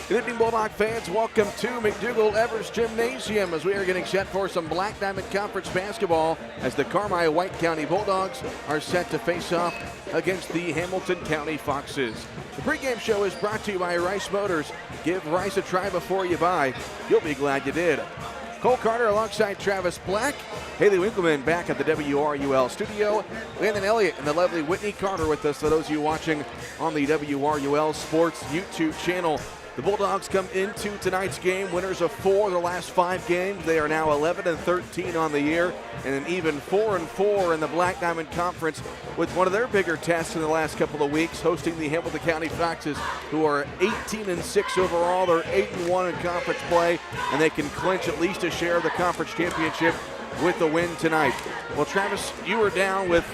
Good evening, Bulldog fans. Welcome to McDougall Evers Gymnasium as we are getting set for some Black Diamond Conference basketball as the Carmi-White County Bulldogs are set to face off against the Hamilton County Foxes. The pregame show is brought to you by Rice Motors. Give Rice a try before you buy. You'll be glad you did. Cole Carter alongside Travis Black. Haley Winkleman back at the WRUL studio. Landon Elliott and the lovely Whitney Carter with us for those of you watching on the WRUL Sports YouTube channel. The Bulldogs come into tonight's game winners of 4 of their last 5 games. They are now 11-13 on the year and an even 4-4 in the Black Diamond Conference with one of their bigger tests in the last couple of weeks, hosting the Hamilton County Foxes, who are 18-6 overall. They're 8-1 in conference play, and they can clinch at least a share of the conference championship with the win tonight. Well, Travis, you were down with,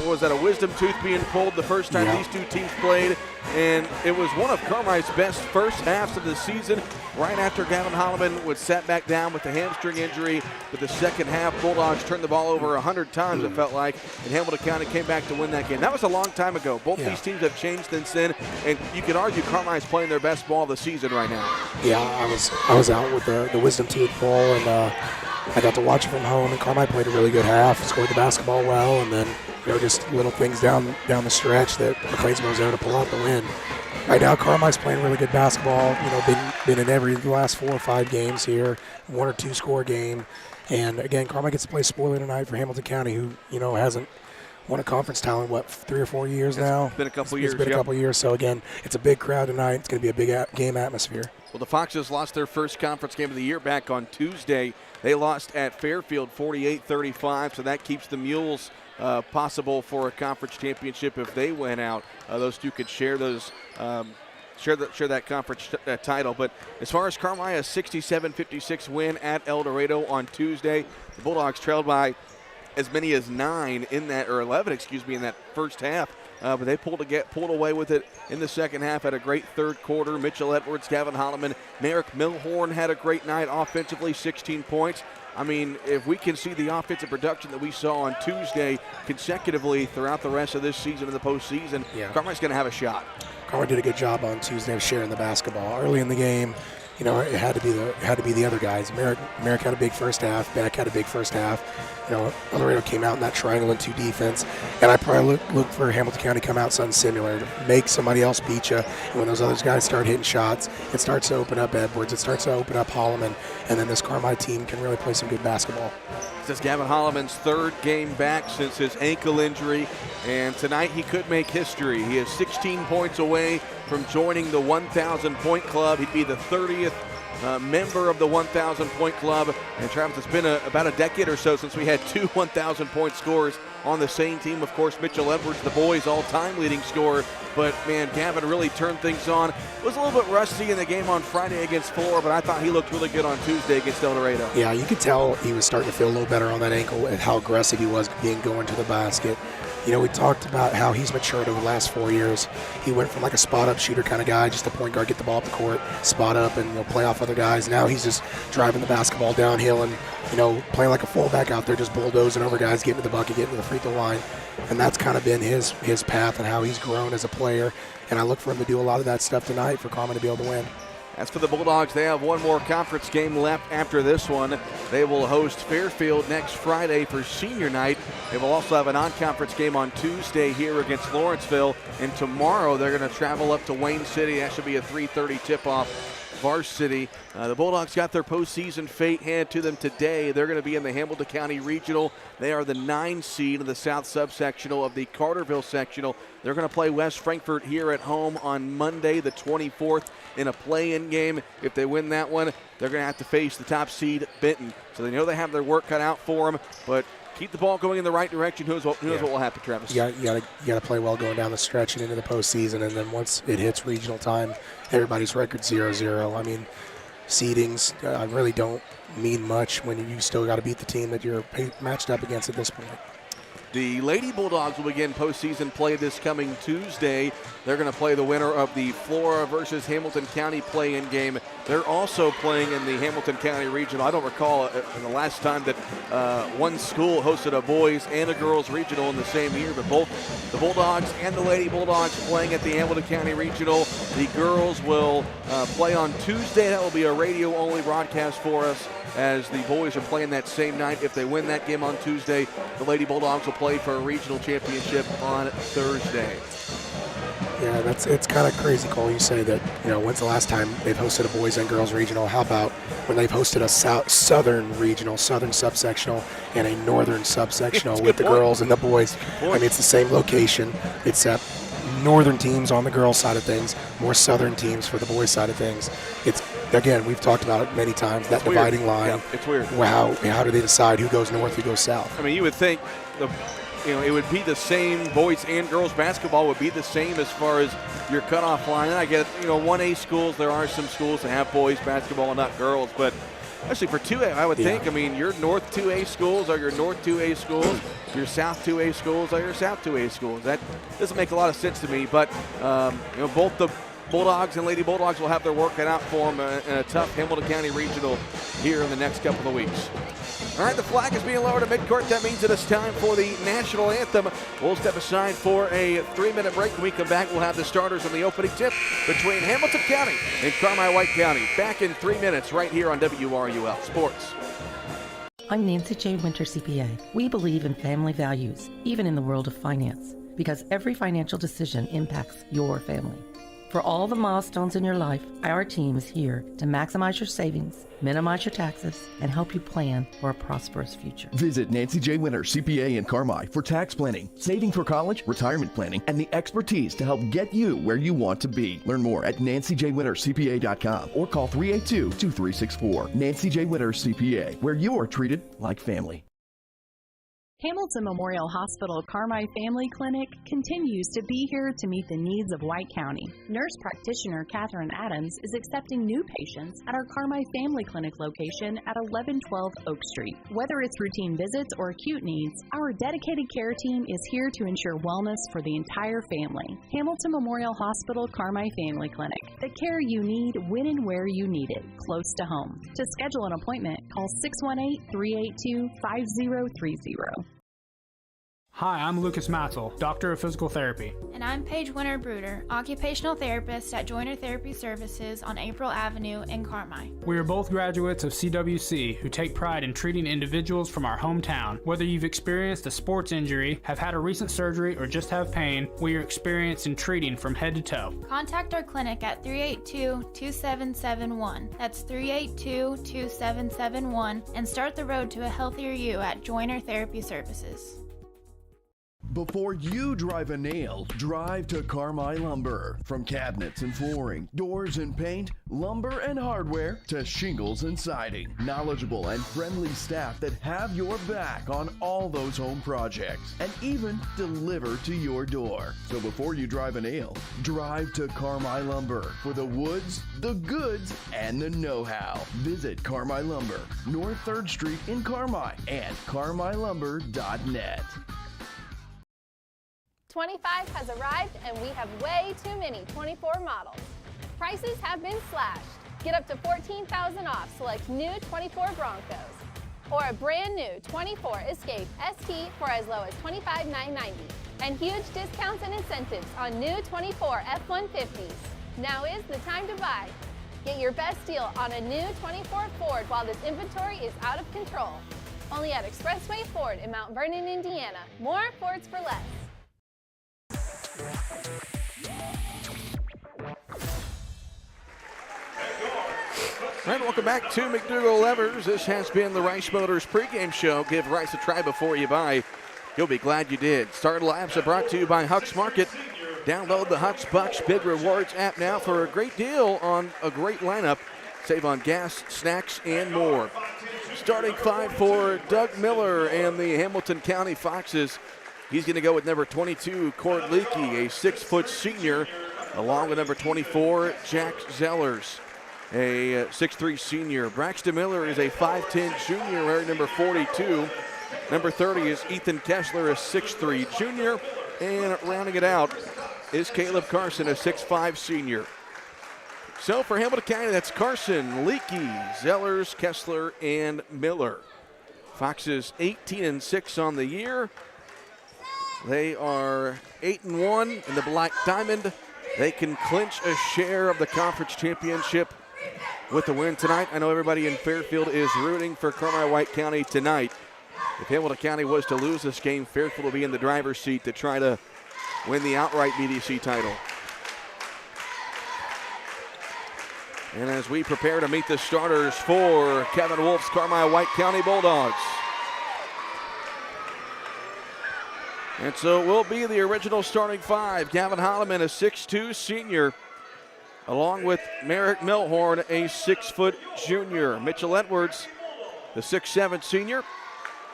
was that a wisdom tooth being pulled the first time these two teams played? And it was one of Carmi's best first halves of the season. Right after Gavin Holloman was sat back down with the hamstring injury. With the second half, Bulldogs turned the ball over 100 times, it felt like, and Hamilton County came back to win that game. That was a long time ago. Both these teams have changed since then, and you could argue Carmi's playing their best ball of the season right now. Yeah, I was out with the wisdom tooth ball, and I got to watch it from home, and Carmi played a really good half, scored the basketball well, and then just little things down the stretch that McLeansville was able to pull out the win. Right now, Carmi's playing really good basketball. Been in the last 4 or 5 games here, 1 or 2 score game, and again, Carmi gets to play spoiler tonight for Hamilton County, who hasn't won a conference title in 3 or 4 years now. It's been a couple years. It's been a couple years. So again, it's a big crowd tonight. It's going to be a big game atmosphere. Well, the Foxes lost their first conference game of the year back on Tuesday. They lost at Fairfield 48-35, so that keeps the Mules possible for a conference championship if they went out. Those two could share share that conference title. But as far as Carmi, a 67-56 win at El Dorado on Tuesday. The Bulldogs trailed by as many as 11 in that first half. But they pulled away with it in the second half. Had a great third quarter. Mitchell Edwards, Gavin Holloman, Merrick Milhorn had a great night offensively, 16 points. I mean, if we can see the offensive production that we saw on Tuesday consecutively throughout the rest of this season and the postseason, Carmi's going to have a shot. Carmi did a good job on Tuesday of sharing the basketball early in the game. It had to be the other guys. Merrick had a big first half. Beck had a big first half. El Dorado came out in that triangle and 2 defense, and I probably look for Hamilton County to come out something similar to make somebody else beat you. And when those other guys start hitting shots, it starts to open up Edwards. It starts to open up Holloman, and then this Carmi team can really play some good basketball. This is Gavin Holloman's 3rd game back since his ankle injury, and tonight he could make history. He is 16 points away from joining the 1,000-point club. He'd be the 30th member of the 1,000-point club. And Travis, it's been about a decade or so since we had 2 1,000-point scorers on the same team. Of course, Mitchell Edwards, the boys' all-time leading scorer. But, man, Gavin really turned things on. Was a little bit rusty in the game on Friday against Flora, but I thought he looked really good on Tuesday against El Dorado. Yeah, you could tell he was starting to feel a little better on that ankle and how aggressive he was going to the basket. We talked about how he's matured over the last 4 years. He went from like a spot-up shooter kind of guy, just a point guard, get the ball up the court, spot up, and play off other guys. Now he's just driving the basketball downhill and, playing like a fullback out there, just bulldozing over guys, getting to the bucket, getting to the free throw line. And that's kind of been his path and how he's grown as a player. And I look for him to do a lot of that stuff tonight for Carmi to be able to win. As for the Bulldogs, they have one more conference game left after this one. They will host Fairfield next Friday for senior night. They will also have a non-conference game on Tuesday here against Lawrenceville. And tomorrow they're going to travel up to Wayne City. That should be a 3:30 tip-off. Varsity. The Bulldogs got their postseason fate handed to them today. They're going to be in the Hamilton County Regional. They are the 9 seed in the South Subsectional of the Carterville Sectional. They're going to play West Frankfort here at home on Monday, the 24th, in a play-in game. If they win that one, they're going to have to face the top seed, Benton. So they know they have their work cut out for them, but keep the ball going in the right direction. Who knows what will happen, Travis? You got to play well going down the stretch and into the postseason, and then once it hits regional time, everybody's record 0-0. I mean, seedings really don't mean much when you still got to beat the team that you're matched up against at this point. The Lady Bulldogs will begin postseason play this coming Tuesday. They're going to play the winner of the Flora versus Hamilton County play-in game They're also playing in the Hamilton County Regional. I don't recall the last time that one school hosted a boys and a girls regional in the same year, but both the Bulldogs and the Lady Bulldogs playing at the Hamilton County Regional. The girls will play on Tuesday. That will be a radio-only broadcast for us, as the boys are playing that same night. If they win that game on Tuesday, the Lady Bulldogs will play for a regional championship on Thursday. Yeah, it's kind of crazy, Cole. You say that, when's the last time they've hosted a boys and girls regional? How about when they've hosted a southern regional, southern subsectional, and a northern subsectional with the girls and the boys? I mean, it's the same location, except northern teams on the girls' side of things, more southern teams for the boys' side of things. It's, again, we've talked about it many times, that dividing line. Yeah, it's weird. How do they decide who goes north, who goes south? I mean, you would think it would be the same. Boys and girls basketball would be the same as far as your cutoff line. And I get, 1A schools, there are some schools that have boys basketball and not girls, but actually for 2A, I would think, your North 2A schools are your North 2A schools, your South 2A schools are your South 2A schools. That doesn't make a lot of sense to me, but, both the Bulldogs and Lady Bulldogs will have their work cut out for them in a tough Hamilton County Regional here in the next couple of weeks. All right, the flag is being lowered at midcourt. That means that it's time for the national anthem. We'll step aside for a 3-minute break. When we come back, we'll have the starters on the opening tip between Hamilton County and Carmi-White County. Back in 3 minutes right here on WRUL Sports. I'm Nancy J. Winter, CPA. We believe in family values, even in the world of finance, because every financial decision impacts your family. For all the milestones in your life, our team is here to maximize your savings, minimize your taxes, and help you plan for a prosperous future. Visit Nancy J. Winter, CPA in Carmi for tax planning, saving for college, retirement planning, and the expertise to help get you where you want to be. Learn more at nancyjwintercpa.com or call 382-2364. Nancy J. Winter, CPA, where you're treated like family. Hamilton Memorial Hospital Carmi Family Clinic continues to be here to meet the needs of White County. Nurse practitioner Catherine Adams is accepting new patients at our Carmi Family Clinic location at 1112 Oak Street. Whether it's routine visits or acute needs, our dedicated care team is here to ensure wellness for the entire family. Hamilton Memorial Hospital Carmi Family Clinic. The care you need when and where you need it, close to home. To schedule an appointment, call 618-382-5030. Hi, I'm Lucas Matzel, Doctor of Physical Therapy. And I'm Paige Winter-Bruder, Occupational Therapist at Joiner Therapy Services on April Avenue in Carmi. We are both graduates of CWC who take pride in treating individuals from our hometown. Whether you've experienced a sports injury, have had a recent surgery, or just have pain, we are experienced in treating from head to toe. Contact our clinic at 382-2771. That's 382-2771, and start the road to a healthier you at Joiner Therapy Services. Before you drive a nail, drive to Carmi Lumber. From cabinets and flooring, doors and paint, lumber and hardware, to shingles and siding. Knowledgeable and friendly staff that have your back on all those home projects and even deliver to your door. So before you drive a nail, drive to Carmi Lumber for the woods, the goods, and the know-how. Visit Carmi Lumber, North 3rd Street in Carmi and carmilumber.net. 25 has arrived and we have way too many 24 models. Prices have been slashed. Get up to $14,000 off select new 24 Broncos or a brand new 24 Escape ST for as low as $25,990. And huge discounts and incentives on new 24 F-150s. Now is the time to buy. Get your best deal on a new 24 Ford while this inventory is out of control. Only at Expressway Ford in Mount Vernon, Indiana. More Fords for less. All right, welcome back to McDougall-Evers. This has been the Rice Motors pregame show. Give Rice a try before you buy. You'll be glad you did. Start Labs are brought to you by Huck's Market. Download the Huck's Bucks Big Rewards app now for a great deal on a great lineup. Save on gas, snacks, and more. Starting 5 for Doug Miller and the Hamilton County Foxes. He's going to go with number 22, Cord Leakey, a 6-foot senior, along with number 24, Jack Zellers, a 6'3 senior. Braxton Miller is a 5'10 junior, wearing number 42. Number 30 is Ethan Kessler, a 6'3 junior. And rounding it out is Caleb Carson, a 6'5 senior. So for Hamilton County, that's Carson, Leakey, Zellers, Kessler, and Miller. Foxes 18-6 on the year. They are 8-1 in the Black Diamond. They can clinch a share of the conference championship with the win tonight. I know everybody in Fairfield is rooting for Carmi-White County tonight. If Hamilton County was to lose this game, Fairfield will be in the driver's seat to try to win the outright BDC title. And as we prepare to meet the starters for Kevin Wolf's Carmi-White County Bulldogs. And so it will be the original starting five. Gavin Holloman, a 6'2 senior, along with Merrick Milhorn, a 6-foot junior. Mitchell Edwards, the 6'7 senior.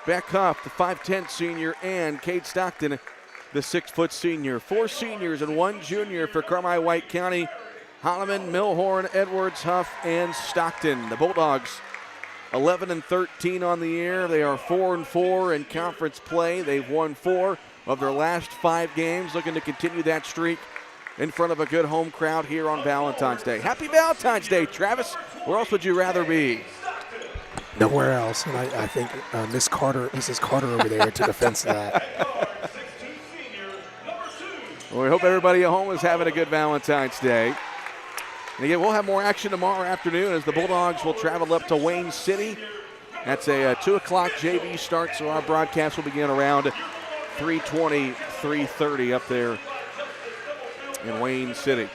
Beck Huff, the 5'10 senior, and Cade Stockton, the 6-foot senior. 4 seniors and 1 junior for Carmi-White County. Holloman, Milhorn, Edwards, Huff, and Stockton. The Bulldogs 11-13 on the year. They are 4-4 in conference play. They've won 4 of their last 5 games, looking to continue that streak in front of a good home crowd here on Valentine's Day. Happy Valentine's Day, Travis. Where else would you rather be? Nowhere else, and I think Mrs. Carter over there to defense that. Well, we hope everybody at home is having a good Valentine's Day. And again, we'll have more action tomorrow afternoon as the Bulldogs will travel up to Wayne City. That's a 2 o'clock JV start, so our broadcast will begin around 3:20, 3:30 up there in Wayne City.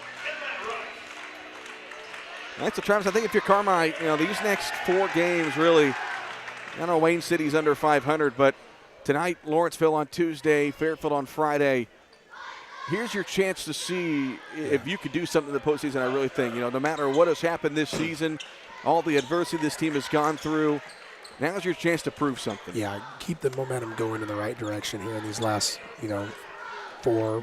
That's the Travis. I think if you're Carmi, these next 4 games really, I know Wayne City's under 500, but tonight, Lawrenceville on Tuesday, Fairfield on Friday. Here's your chance to see if you could do something in the postseason. I really think, no matter what has happened this season, all the adversity this team has gone through, now's your chance to prove something. Yeah, keep the momentum going in the right direction here in these last, 4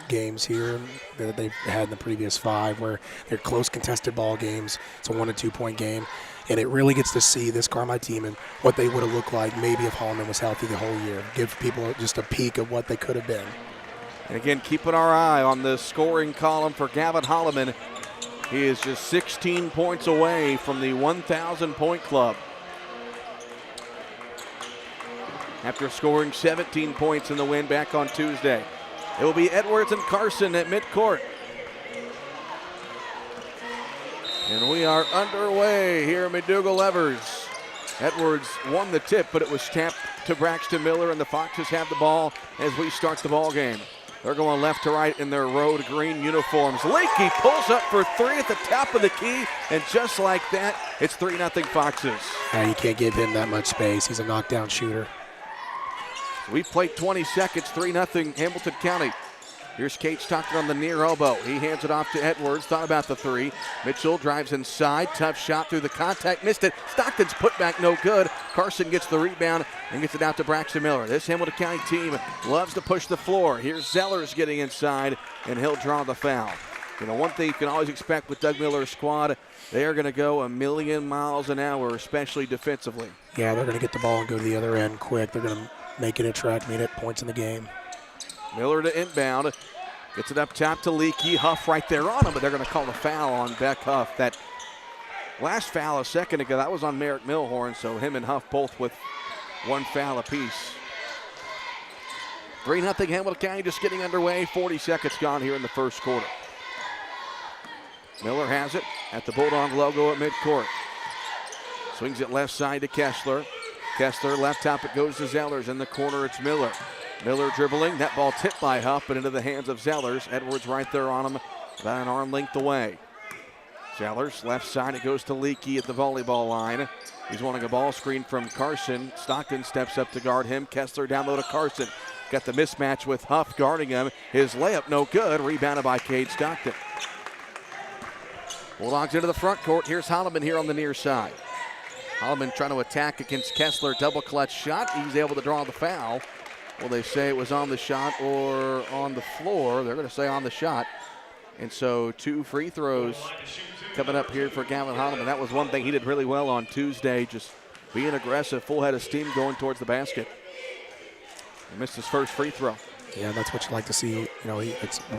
games here that they've had in the previous 5, where they're close contested ball games. It's a 1- to 2-point game, and it really gets to see this Carmi team and what they would have looked like maybe if Holloman was healthy the whole year. Give people just a peek of what they could have been. And again, keeping our eye on the scoring column for Gavin Holloman. He is just 16 points away from the 1,000-point club. After scoring 17 points in the win back on Tuesday. It will be Edwards and Carson at midcourt. And we are underway here at McDougal-Evers. Edwards won the tip, but it was tapped to Braxton Miller, and the Foxes have the ball as we start the ball game. They're going left to right in their road green uniforms. Leakey pulls up for 3 at the top of the key, and just like that, it's 3-0 Foxes. You can't give him that much space. He's a knockdown shooter. We've played 20 seconds, 3-0 Hamilton County. Here's Cade Stockton on the near elbow. He hands it off to Edwards, thought about the 3. Mitchell drives inside, tough shot through the contact, missed it. Stockton's putback no good. Carson gets the rebound and gets it out to Braxton Miller. This Hamilton County team loves to push the floor. Here's Zellers getting inside, and he'll draw the foul. One thing you can always expect with Doug Miller's squad, they are going to go a million miles an hour, especially defensively. Yeah, they're going to get the ball and go to the other end quick. They're going to make it a track meet at points in the game. Miller to inbound. Gets it up top to Leakey. Huff right there on him, but they're going to call the foul on Beck Huff. That last foul a second ago, that was on Merrick Milhorn, so him and Huff both with 1 foul apiece. 3-0 Hamilton County just getting underway. 40 seconds gone here in the first quarter. Miller has it at the Bulldog logo at midcourt. Swings it left side to Kessler. Kessler left top, it goes to Zellers. In the corner, it's Miller. Miller dribbling, that ball tipped by Huff, but into the hands of Zellers. Edwards right there on him, about an arm length away. Zellers, left side, it goes to Leakey at the volleyball line. He's wanting a ball screen from Carson. Stockton steps up to guard him. Kessler down low to Carson. Got the mismatch with Huff guarding him. His layup no good, rebounded by Cade Stockton. Bulldogs into the front court. Here's Holloman here on the near side. Holloman trying to attack against Kessler, double clutch shot. He's able to draw the foul. Will they say it was on the shot or on the floor? They're going to say on the shot. And so 2 free throws coming up here for Gavin Holloman. That was one thing he did really well on Tuesday, just being aggressive, full head of steam going towards the basket. He missed his first free throw. Yeah, that's what you like to see. You know,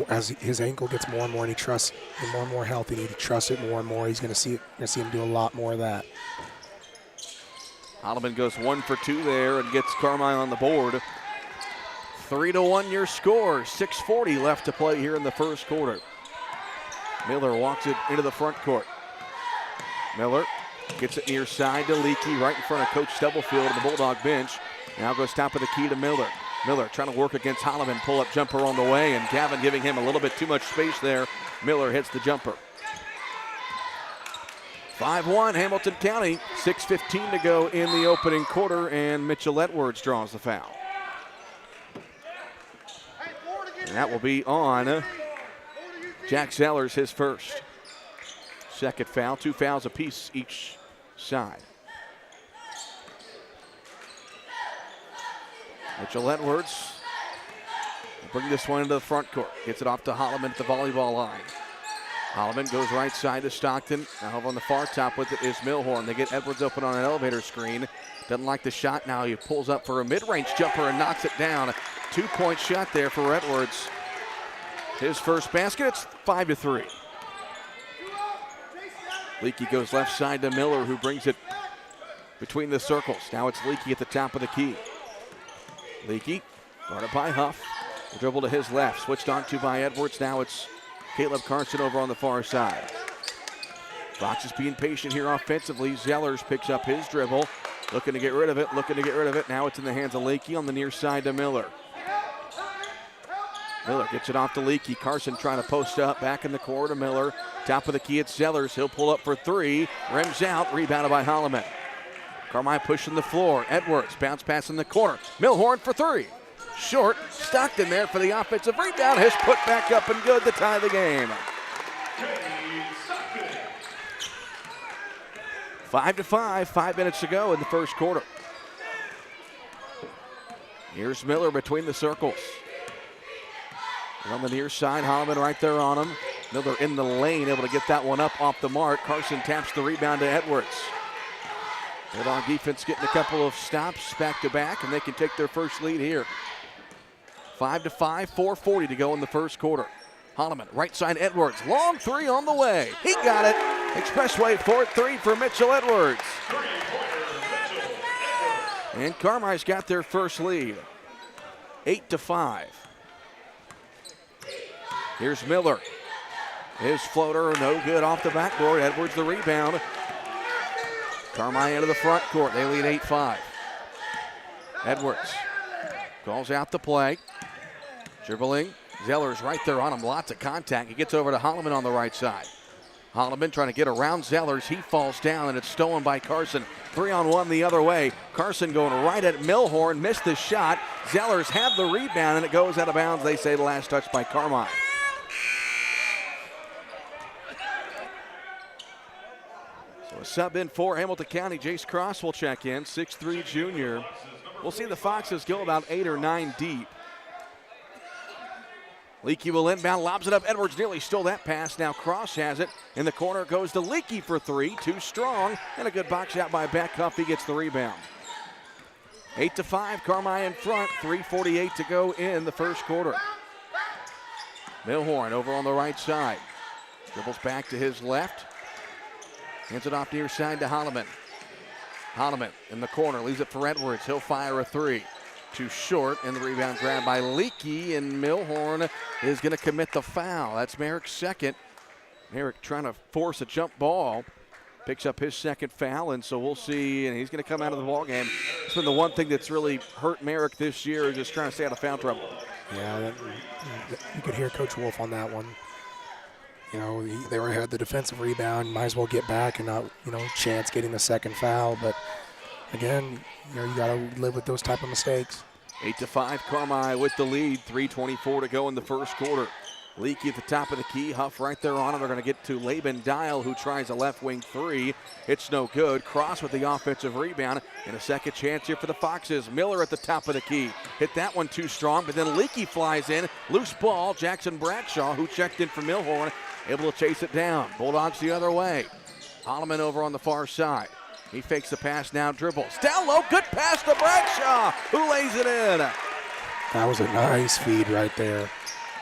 as his ankle gets more and more, and he trusts him more and more healthy, and he trusts it more and more. He's going to see him do a lot more of that. Holloman goes 1 for 2 there and gets Carmine on the board. 3-1 your score. 6:40 left to play here in the first quarter. Miller walks it into the front court. Miller gets it near side to Leakey, right in front of Coach Stubblefield and the Bulldog bench. Now goes top of the key to Miller. Miller trying to work against Holloman, pull-up jumper on the way, and Gavin giving him a little bit too much space there. Miller hits the jumper. 5-1 Hamilton County, 6:15 to go in the opening quarter, and Mitchell Edwards draws the foul. And that will be on Jack Zellers, his first. Second foul, 2 fouls apiece each side. Mitchell Edwards will bring this one into the front court. Gets it off to Holloman at the volleyball line. Holloman goes right side to Stockton. Now over on the far top with it is Milhorn. They get Edwards open on an elevator screen. Doesn't like the shot now. He pulls up for a mid-range jumper and knocks it down. 2-point shot there for Edwards. His first basket, it's 5-3. Leakey goes left side to Miller, who brings it between the circles. Now it's Leakey at the top of the key. Leakey, guarded by Huff. The dribble to his left, switched on to by Edwards. Now it's Caleb Carson over on the far side. Fox is being patient here offensively. Zellers picks up his dribble, looking to get rid of it, Now it's in the hands of Leakey on the near side to Miller. Miller gets it off to Leakey. Carson trying to post up, back in the corner to Miller. Top of the key, it's Zellers. He'll pull up for 3. Rims out, rebounded by Holloman. Carmine pushing the floor. Edwards, bounce pass in the corner. Milhorn for 3. Short. Stockton there for the offensive rebound. His put back up and good to tie the game. 5-5, 5 minutes to go in the first quarter. Here's Miller between the circles. And on the near side, Holloman right there on him. Miller in the lane, able to get that one up off the mark. Carson taps the rebound to Edwards. Bulldog defense getting a couple of stops back to back, and they can take their first lead here. 5-5, 4:40 to go in the first quarter. Holloman, right side Edwards, long 3 on the way. He got it. Expressway 4-3 for Mitchell Edwards. And Carmine's got their first lead, 8-5. Here's Miller. His floater, no good off the backboard. Edwards the rebound. Carmine into the front court. They lead 8-5. Edwards calls out the play. Dribbling. Zellers right there on him. Lots of contact. He gets over to Holloman on the right side. Holloman trying to get around Zellers. He falls down, and it's stolen by Carson. 3-on-1 the other way. Carson going right at Milhorn. Missed the shot. Zellers had the rebound, and it goes out of bounds. They say the last touch by Carmine. So a sub in for Hamilton County. Jace Cross will check in, 6'3" junior. We'll see the Foxes go about 8 or 9 deep. Leakey will inbound, lobs it up. Edwards nearly stole that pass. Now Cross has it. In the corner goes to Leakey for 3. Too strong. And a good box out by Beckhuff. He gets the rebound. 8-5, Carmine in front. 3:48 to go in the first quarter. Milhorn over on the right side. Dribbles back to his left. Hands it off near side to Holloman. Holloman in the corner, leaves it for Edwards. He'll fire a 3. Too short, and the rebound grabbed by Leakey, and Milhorn is going to commit the foul. That's Merrick's second. Merrick trying to force a jump ball. Picks up his second foul, and so we'll see, and he's going to come out of the ball game. It's been the one thing that's really hurt Merrick this year, just trying to stay out of foul trouble. Yeah, you could hear Coach Wolf on that one. You know, they had the defensive rebound, might as well get back and not, chance getting the second foul. But again, you got to live with those type of mistakes. 8-5, Carmine with the lead. 3:24 to go in the first quarter. Leakey at the top of the key. Huff right there on him. They're going to get to Laban Dial, who tries a left wing 3. It's no good. Cross with the offensive rebound. And a second chance here for the Foxes. Miller at the top of the key. Hit that one too strong, but then Leakey flies in. Loose ball. Jackson Bradshaw, who checked in for Milhorn, able to chase it down. Bulldogs the other way. Holloman over on the far side. He fakes the pass, now dribbles. Down low, good pass to Bradshaw, who lays it in. That was a nice feed right there.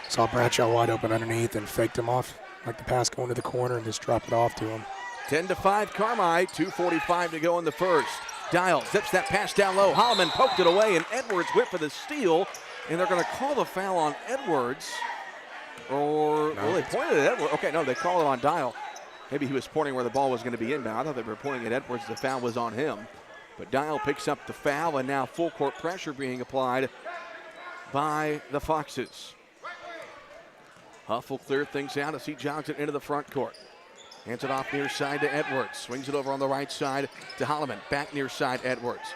Saw Bradshaw wide open underneath and faked him off like the pass going to the corner and just dropped it off to him. 10-5 Carmi, 2:45 to go in the first. Dial zips that pass down low. Holloman poked it away, and Edwards went for the steal, and they're going to call the foul on Edwards. Or, well, they pointed at Edwards. Okay, no, they called it on Dial. Maybe he was pointing where the ball was going to be inbound. I thought they were pointing at Edwards. The foul was on him. But Dial picks up the foul, and now full court pressure being applied by the Foxes. Huff will clear things out as he jogs it into the front court. Hands it off near side to Edwards. Swings it over on the right side to Holloman. Back near side, Edwards.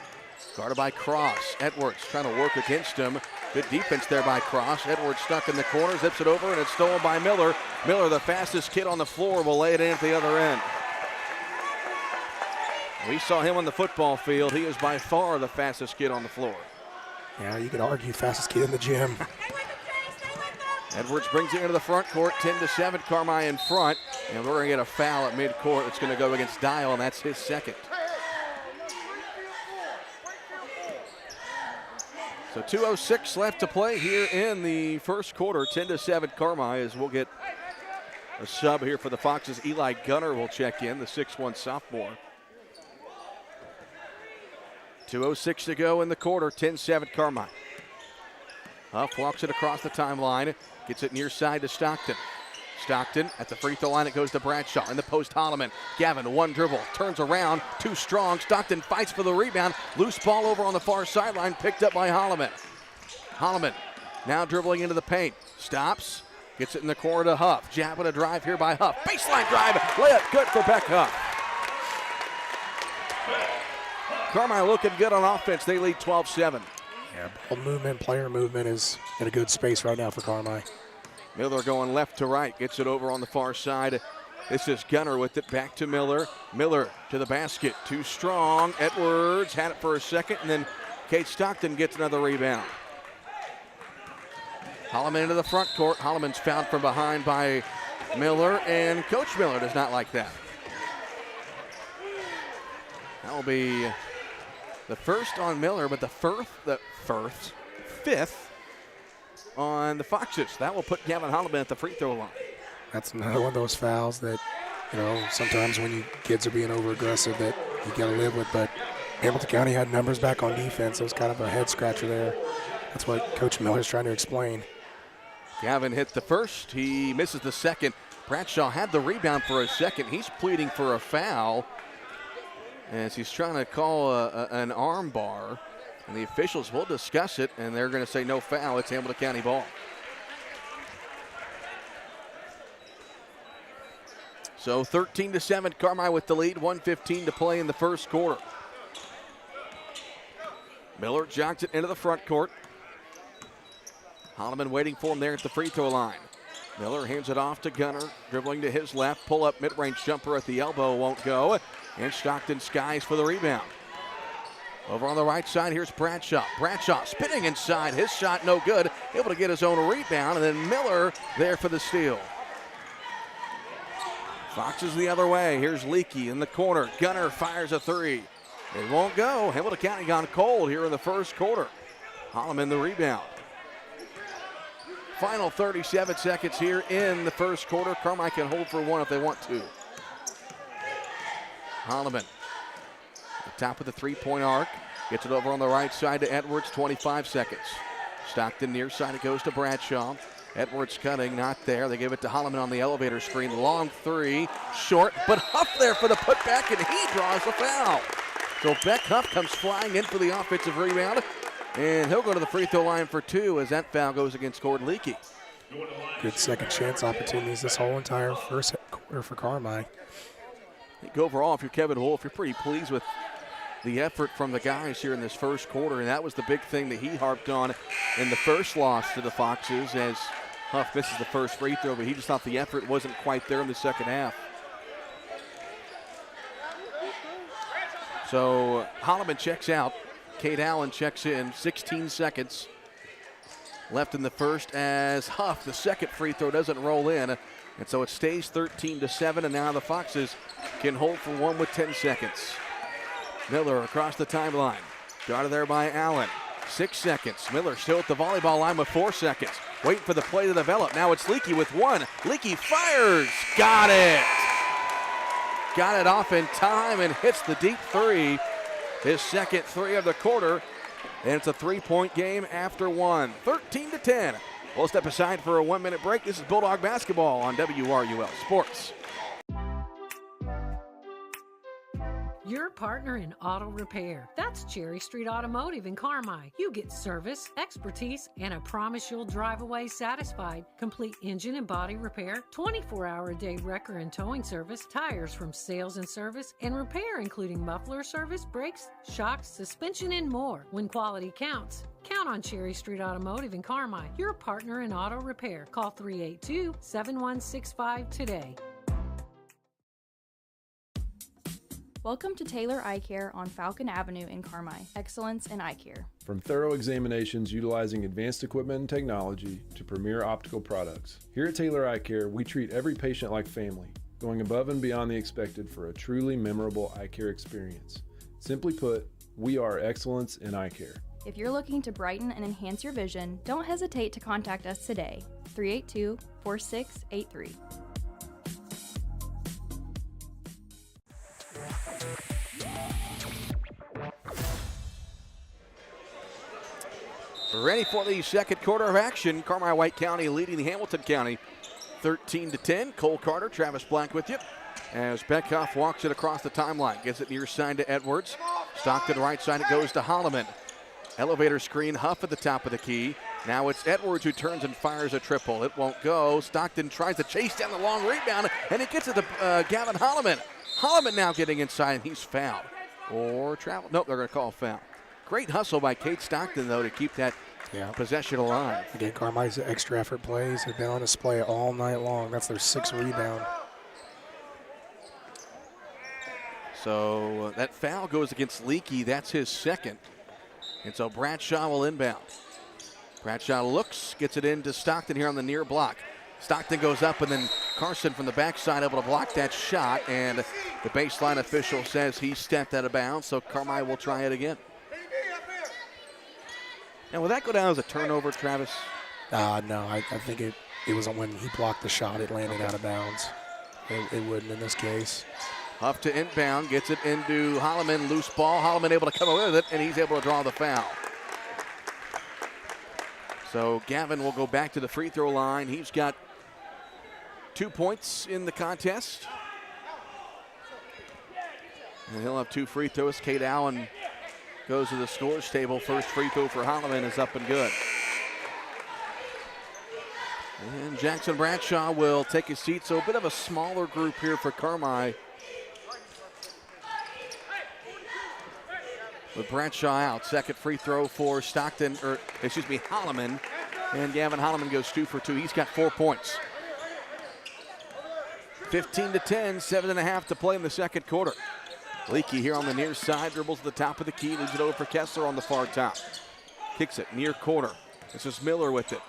Guarded by Cross. Edwards trying to work against him. Good defense there by Cross. Edwards stuck in the corner, zips it over, and it's stolen by Miller. Miller, the fastest kid on the floor, will lay it in at the other end. We saw him on the football field. He is by far the fastest kid on the floor. Yeah, you could argue fastest kid in the gym. Edwards brings it into the front court, 10-7, Carmi in front. And we're going to get a foul at midcourt. It's going to go against Dial, and that's his second. So 2:06 left to play here in the first quarter. 10-7 Carmi, as we'll get a sub here for the Foxes. Eli Gunner will check in, the 6'1 sophomore. 2:06 to go in the quarter, 10-7 Carmi. Huff walks it across the timeline, gets it near side to Stockton. Stockton at the free throw line, it goes to Bradshaw. In the post, Holloman. Gavin, one dribble, turns around, too strong. Stockton fights for the rebound. Loose ball over on the far sideline, picked up by Holloman. Holloman now dribbling into the paint. Stops, gets it in the corner to Huff. Jabbing a drive here by Huff. Baseline drive, layup good for Beck Huff. Carmi looking good on offense. They lead 12-7. Yeah, ball movement, player movement is in a good space right now for Carmi. Miller going left to right, gets it over on the far side. This is Gunner with it, back to Miller. Miller to the basket, too strong. Edwards had it for a second, and then Kate Stockton gets another rebound. Holloman into the front court. Holloman's fouled from behind by Miller, and Coach Miller does not like that. That will be the first on Miller, but the fifth on the Foxes. That will put Gavin Holloman at the free throw line. That's another one of those fouls that, you know, sometimes when kids are being over aggressive that you got to live with. But Hamilton County had numbers back on defense. It was kind of a head scratcher there. That's what Coach Miller's trying to explain. Gavin hit the first. He misses the second. Bradshaw had the rebound for a second. He's pleading for a foul as he's trying to call an arm bar. And the officials will discuss it, and they're going to say no foul. It's Hamilton County ball. So 13-7, Carmi with the lead. 1:15 to play in the first quarter. Miller jogs it into the front court. Holloman waiting for him there at the free throw line. Miller hands it off to Gunner, dribbling to his left. Pull up mid-range jumper at the elbow won't go. And Stockton skies for the rebound. Over on the right side, here's Bradshaw. Bradshaw spinning inside. His shot no good. Able to get his own rebound, and then Miller there for the steal. Foxes the other way. Here's Leakey in the corner. Gunner fires a three. It won't go. Hamilton County gone cold here in the first quarter. Holloman the rebound. Final 37 seconds here in the first quarter. Carmi can hold for one if they want to. Holloman. Top of the three-point arc. Gets it over on the right side to Edwards, 25 seconds. Stockton near side, it goes to Bradshaw. Edwards cutting, not there. They give it to Holloman on the elevator screen. Long three, short, but Huff there for the putback, and he draws the foul. So Beck Huff comes flying in for the offensive rebound, and he'll go to the free throw line for two as that foul goes against Gordon Leakey. Good second chance opportunities this whole entire first quarter for Carmi. I think overall, if you're Kevin Wolf, you're pretty pleased with the effort from the guys here in this first quarter, and that was the big thing that he harped on in the first loss to the Foxes as Huff misses the first free throw, but he just thought the effort wasn't quite there in the second half. So Holloman checks out. Kate Allen checks in. 16 seconds left in the first as Huff, the second free throw, doesn't roll in. And so it stays 13-7, and now the Foxes can hold for one with 10 seconds. Miller across the timeline. Guarded there by Allen. 6 seconds. Miller still at the volleyball line with 4 seconds. Waiting for the play to develop. Now it's Leakey with 1. Leakey fires. Got it. Got it off in time and hits the deep 3. His second 3 of the quarter. And it's a 3-point game after 1. 13-10. We'll step aside for a 1-minute break. This is Bulldog basketball on WRUL Sports. Your partner in auto repair. That's Cherry Street Automotive in Carmi. You get service, expertise, and a promise you'll drive away satisfied. Complete engine and body repair, 24-hour-a-day wrecker and towing service, tires from sales and service, and repair including muffler service, brakes, shocks, suspension, and more. When quality counts, count on Cherry Street Automotive in Carmi. Your partner in auto repair. Call 382-7165 today. Welcome to Taylor Eye Care on Falcon Avenue in Carmi. Excellence in eye care. From thorough examinations utilizing advanced equipment and technology to premier optical products, here at Taylor Eye Care, we treat every patient like family, going above and beyond the expected for a truly memorable eye care experience. Simply put, we are excellence in eye care. If you're looking to brighten and enhance your vision, don't hesitate to contact us today. 382-4683. Ready for the second quarter of action. Carmi-White County leading Hamilton County 13-10. Cole Carter, Travis Black with you. As Beckhoff walks it across the timeline. Gets it near side to Edwards. Stockton right side, it goes to Holloman. Elevator screen, Huff at the top of the key. Now it's Edwards who turns and fires a triple. It won't go. Stockton tries to chase down the long rebound, and it gets it to Gavin Holloman. Holloman now getting inside, and he's fouled. Or travel. Nope, they're going to call a foul. Great hustle by Kate Stockton, though, to keep that possession alive. Again, Carmi's extra effort plays have been on display all night long. That's their 6th rebound. So that foul goes against Leakey. That's his second. And so Bradshaw will inbound. Bradshaw looks, gets it into Stockton here on the near block. Stockton goes up, and then Carson from the backside able to block that shot. And the baseline official says he stepped out of bounds, so Carmi will try it again. Now, will that go down as a turnover, Travis? No, I think it was when he blocked the shot, it landed out of bounds. It wouldn't in this case. Huff to inbound, gets it into Holloman, loose ball. Holloman able to come away with it, and he's able to draw the foul. So Gavin will go back to the free throw line. He's got 2 points in the contest. And he'll have 2 free throws. Kate Allen goes to the scores table. First free throw for Holloman is up and good. And Jackson Bradshaw will take his seat. So a bit of a smaller group here for Carmi. With Bradshaw out, second free throw for Holloman. And Gavin Holloman goes 2 for 2. He's got 4 points. 15-10, 7.5 to play in the second quarter. Leakey here on the near side, dribbles to the top of the key, leaves it over for Kessler on the far top. Kicks it near corner. This is Miller with it.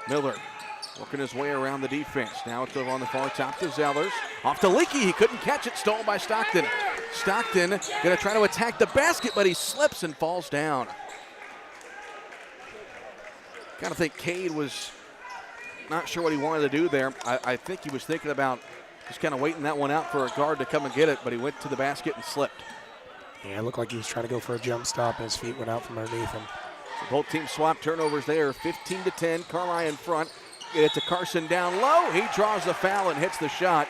Miller working his way around the defense. Now it's over on the far top to Zellers. Off to Leakey, he couldn't catch it, stolen by Stockton. Stockton gonna try to attack the basket, but he slips and falls down. Gotta think Cade was not sure what he wanted to do there. I think he was thinking about just kind of waiting that one out for a guard to come and get it, but he went to the basket and slipped. Yeah, it looked like he was trying to go for a jump stop, and his feet went out from underneath him. So both teams swap turnovers there, 15-10, Carmi in front. Get it to Carson down low. He draws the foul and hits the shot.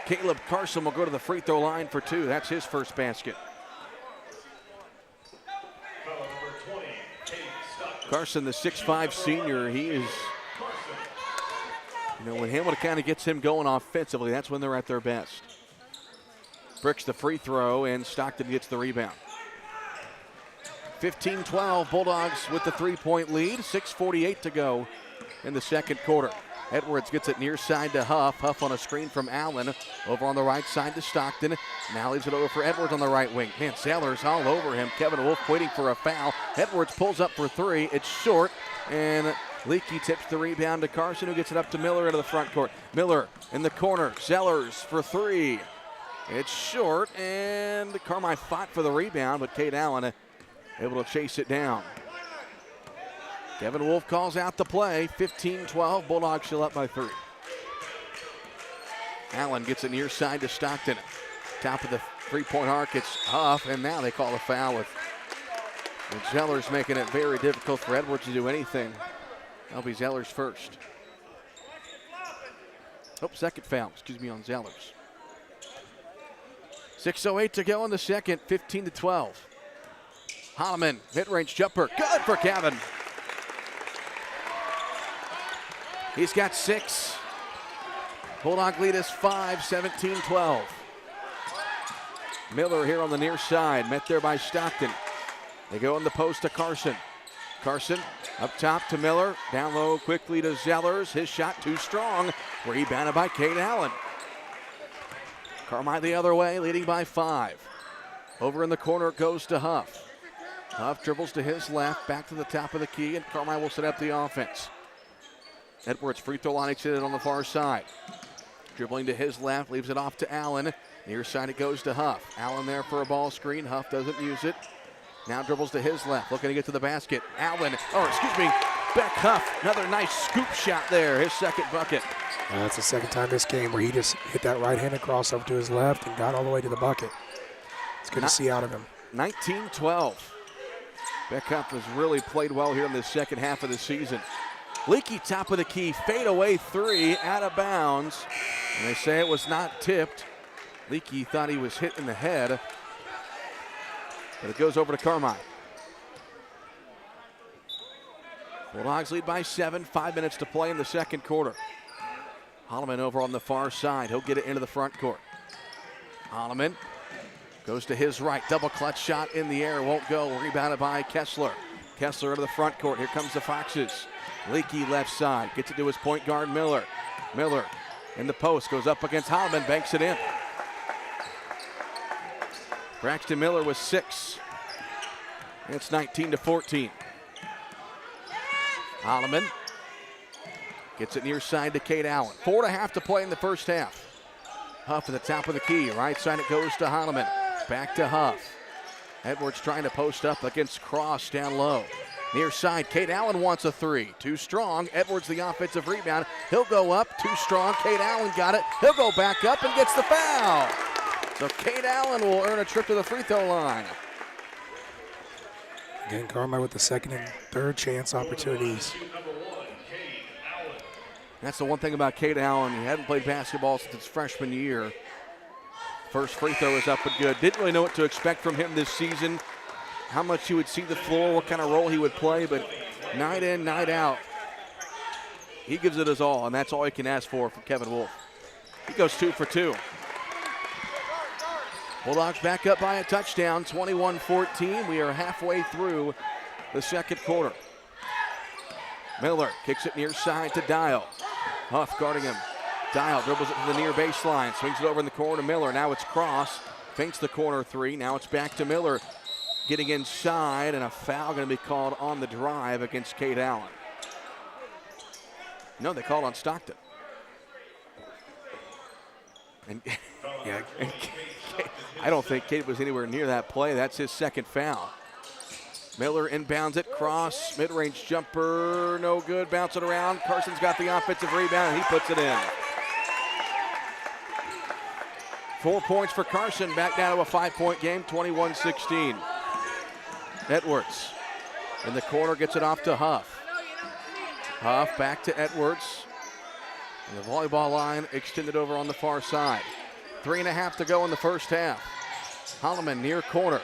Caleb Carson will go to the free throw line for 2. That's his first basket. Carson, the 6'5 senior, he is, when Hamilton County gets him going offensively, that's when they're at their best. Bricks the free throw, and Stockton gets the rebound. 15-12, Bulldogs with the 3-point lead. 6:48 to go in the second quarter. Edwards gets it near side to Huff. Huff on a screen from Allen. Over on the right side to Stockton. Now leaves it over for Edwards on the right wing. Man, Sellers all over him. Kevin Wolf waiting for a foul. Edwards pulls up for 3. It's short, and Leakey tips the rebound to Carson, who gets it up to Miller into the front court. Miller in the corner. Sellers for 3. It's short, and Carmi fought for the rebound, but Kate Allen able to chase it down. Kevin Wolf calls out the play. 15-12. Bulldogs still up by 3. Allen gets it near side to Stockton. Top of the three-point arc, it's Huff, and now they call a foul with Zellers making it very difficult for Edwards to do anything. That'll be Zellers first. Oh, second foul, on Zellers. 6:08 to go in the second, 15-12. Holloman, mid-range jumper, good for Kevin. He's got 6. Bulldog lead is 5, 17-12. Miller here on the near side, met there by Stockton. They go in the post to Carson. Carson up top to Miller, down low quickly to Zellers. His shot too strong, rebounded by Cade Allen. Carmi the other way, leading by 5. Over in the corner it goes to Huff. Huff dribbles to his left, back to the top of the key, and Carmi will set up the offense. Edwards free throw line extended on the far side. Dribbling to his left, leaves it off to Allen. Near side it goes to Huff. Allen there for a ball screen. Huff doesn't use it. Now dribbles to his left, looking to get to the basket. Beck Huff, another nice scoop shot there, his second bucket. That's the second time this game where he just hit that right-handed crossover to his left and got all the way to the bucket. It's good to see out of him. 19-12. Beck Huff has really played well here in the second half of the season. Leaky top of the key, fadeaway 3, out of bounds. And they say it was not tipped. Leaky thought he was hit in the head. But it goes over to Carmi. Bulldogs lead by 7, 5 minutes to play in the second quarter. Holloman over on the far side. He'll get it into the front court. Holloman goes to his right. Double clutch shot in the air. Won't go. Rebounded by Kessler. Kessler into the front court. Here comes the Foxes. Leaky left side. Gets it to his point guard, Miller. Miller in the post. Goes up against Holloman. Banks it in. Braxton Miller with 6. It's 19-14. Holloman gets it near side to Cade Allen. 4.5 to play in the first half. Huff at the top of the key. Right side it goes to Holloman. Back to Huff. Edwards trying to post up against Cross down low. Near side, Cade Allen wants a 3. Too strong. Edwards the offensive rebound. He'll go up. Too strong. Cade Allen got it. He'll go back up and gets the foul. So Cade Allen will earn a trip to the free throw line. Again, Carmi with the second and third chance opportunities. That's the one thing about Cade Allen. He hadn't played basketball since his freshman year. First free throw is up and good. Didn't really know what to expect from him this season. How much he would see the floor, what kind of role he would play, but night in, night out, he gives it his all, and that's all you can ask for from Kevin Wolf. He goes 2 for 2. Bulldogs back up by a touchdown, 21-14. We are halfway through the second quarter. Miller kicks it near side to Dial. Huff guarding him. Dial dribbles it to the near baseline, swings it over in the corner to Miller. Now it's Cross, feints the corner 3. Now it's back to Miller, getting inside, and a foul going to be called on the drive against Cade Allen. No, they called on Stockton. And yeah, I don't think Cade was anywhere near that play. That's his second foul. Miller inbounds it. Cross, mid-range jumper, no good. Bounce it around. Carson's got the offensive rebound. He puts it in. 4 points for Carson. Back down to a 5-point game, 21-16. Edwards in the corner gets it off to Huff. Huff back to Edwards. And the volleyball line extended over on the far side. 3.5 to go in the first half. Holloman near corner.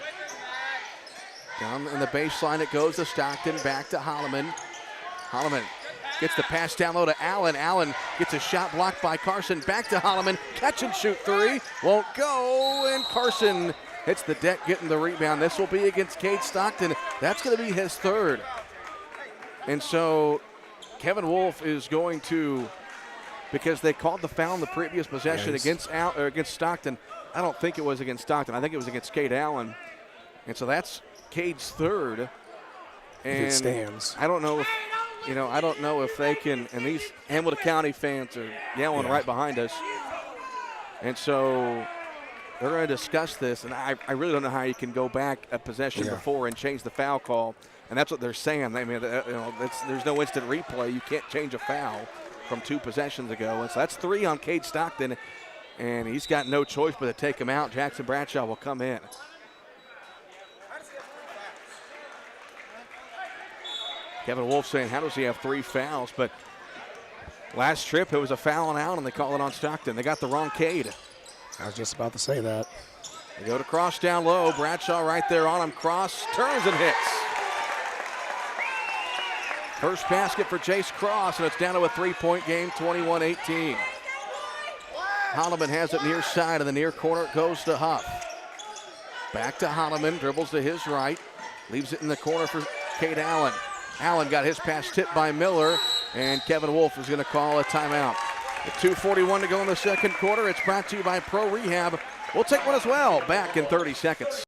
Down in the baseline it goes to Stockton, back to Holloman. Holloman gets the pass down low to Allen. Allen gets a shot blocked by Carson. Back to Holloman, catch and shoot 3. Won't go, and Carson hits the deck getting the rebound. This will be against Cade Stockton. That's going to be his 3rd. And so Kevin Wolf is going to, because they called the foul in the previous possession against Stockton. I don't think it was against Stockton. I think it was against Cade Allen. And so that's Cade's 3rd. And if it stands. I don't know if they can, and these Hamilton County fans are yelling right behind us. And so they're going to discuss this, and I really don't know how you can go back a possession before and change the foul call. And that's what they're saying. I mean, there's no instant replay. You can't change a foul from 2 possessions ago. And so that's 3 on Cade Stockton, and he's got no choice but to take him out. Jackson Bradshaw will come in. Kevin Wolf saying, how does he have 3 fouls? But last trip, it was a foul and out, and they call it on Stockton. They got the wrong Cade. I was just about to say that. They go to Cross down low. Bradshaw right there on him. Cross turns and hits. First basket for Jace Cross, and it's down to a 3-point game, 21-18. Holloman has it near side, in the near corner it goes to Huff. Back to Holloman, dribbles to his right, leaves it in the corner for Cade Allen. Allen got his pass tipped by Miller, and Kevin Wolf is going to call a timeout. With 2:41 to go in the second quarter, it's brought to you by Pro Rehab. We'll take one as well, back in 30 seconds.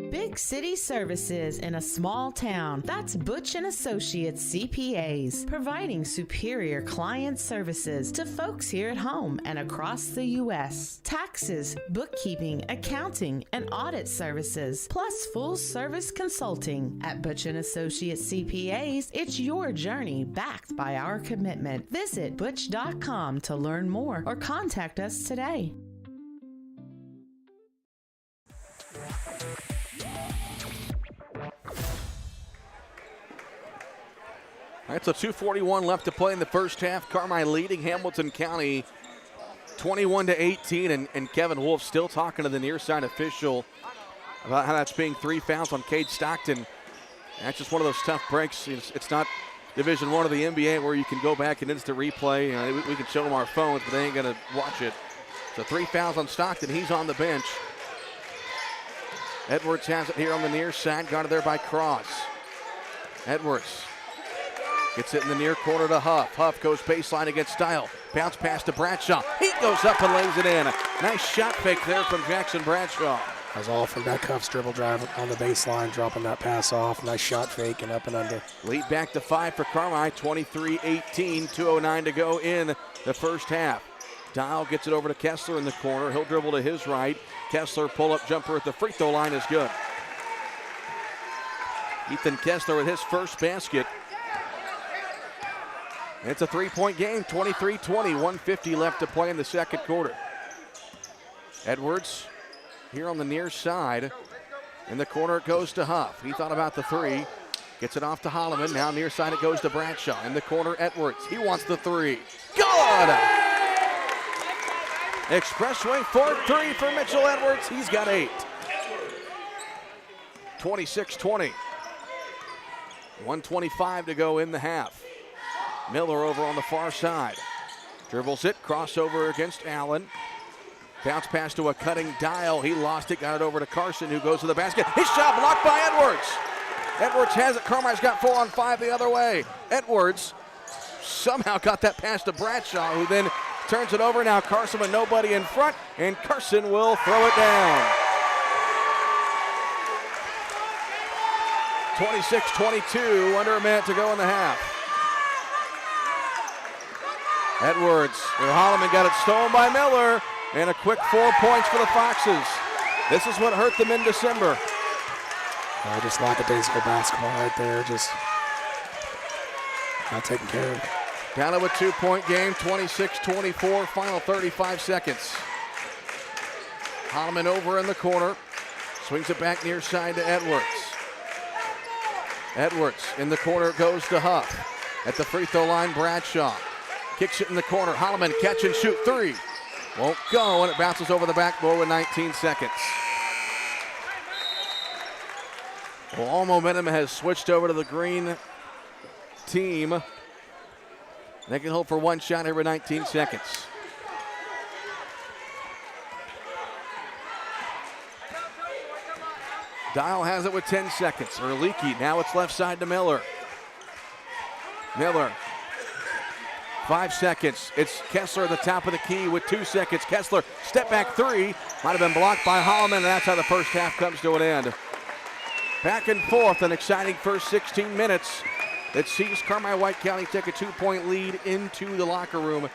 Big city services in a small town. That's Butch & Associates CPAs, providing superior client services to folks here at home and across the U.S. Taxes, bookkeeping, accounting, and audit services, plus full-service consulting. At Butch & Associates CPAs, it's your journey backed by our commitment. Visit butch.com to learn more or contact us today. All right, so 2:41 left to play in the first half. Carmi leading Hamilton County 21-18, and Kevin Wolf still talking to the near side official about how that's being 3 fouls on Cade Stockton. That's just one of those tough breaks. It's not Division I of the NBA where you can go back and instant replay. You know, we can show them our phones, but they ain't going to watch it. So 3 fouls on Stockton. He's on the bench. Edwards has it here on the near side, guarded there by Cross. Edwards gets it in the near corner to Huff. Huff goes baseline against Style. Bounce pass to Bradshaw. He goes up and lays it in. Nice shot fake there from Jackson Bradshaw. That was all from that Huff's dribble drive on the baseline, dropping that pass off. Nice shot fake and up and under. Lead back to 5 for Carmi, 23-18, 2:09 to go in the first half. Dial gets it over to Kessler in the corner. He'll dribble to his right. Kessler pull-up jumper at the free throw line is good. Ethan Kessler with his first basket. It's a 3-point game, 23-20, 1:50 left to play in the second quarter. Edwards here on the near side. In the corner it goes to Huff. He thought about the 3. Gets it off to Holloman. Now near side it goes to Bradshaw. In the corner, Edwards. He wants the 3. Good! Expressway 4-3 for Mitchell Edwards. He's got 8. 26-20. 1:25 to go in the half. Miller over on the far side. Dribbles it, crossover against Allen. Bounce pass to a cutting Dial. He lost it, got it over to Carson, who goes to the basket. His shot blocked by Edwards. Edwards has it. Carmi's got 4 on 5 the other way. Edwards somehow got that pass to Bradshaw, who then turns it over. Now Carson with nobody in front, and Carson will throw it down. 26-22, under a minute to go in the half. Edwards, Holloman got it stolen by Miller, and a quick 4 points for the Foxes. This is what hurt them in December. Just lackadaisical basketball right there, just not taken care of. Down to a 2-point game, 26-24, final 35 seconds. Holloman over in the corner, swings it back near side to Edwards. Edwards in the corner goes to Huff. At the free throw line, Bradshaw kicks it in the corner. Holloman catch and shoot 3. Won't go, and it bounces over the backboard with 19 seconds. Well, all momentum has switched over to the green team. They can hold for 1 shot here with 19 seconds. Dial has it with 10 seconds. Erlicki, now it's left side to Miller. Miller, 5 seconds. It's Kessler at the top of the key with 2 seconds. Kessler, step back 3. Might have been blocked by Holloman, and that's how the first half comes to an end. Back and forth, an exciting first 16 minutes that sees Carmi White County take a 2-point lead into the locker room,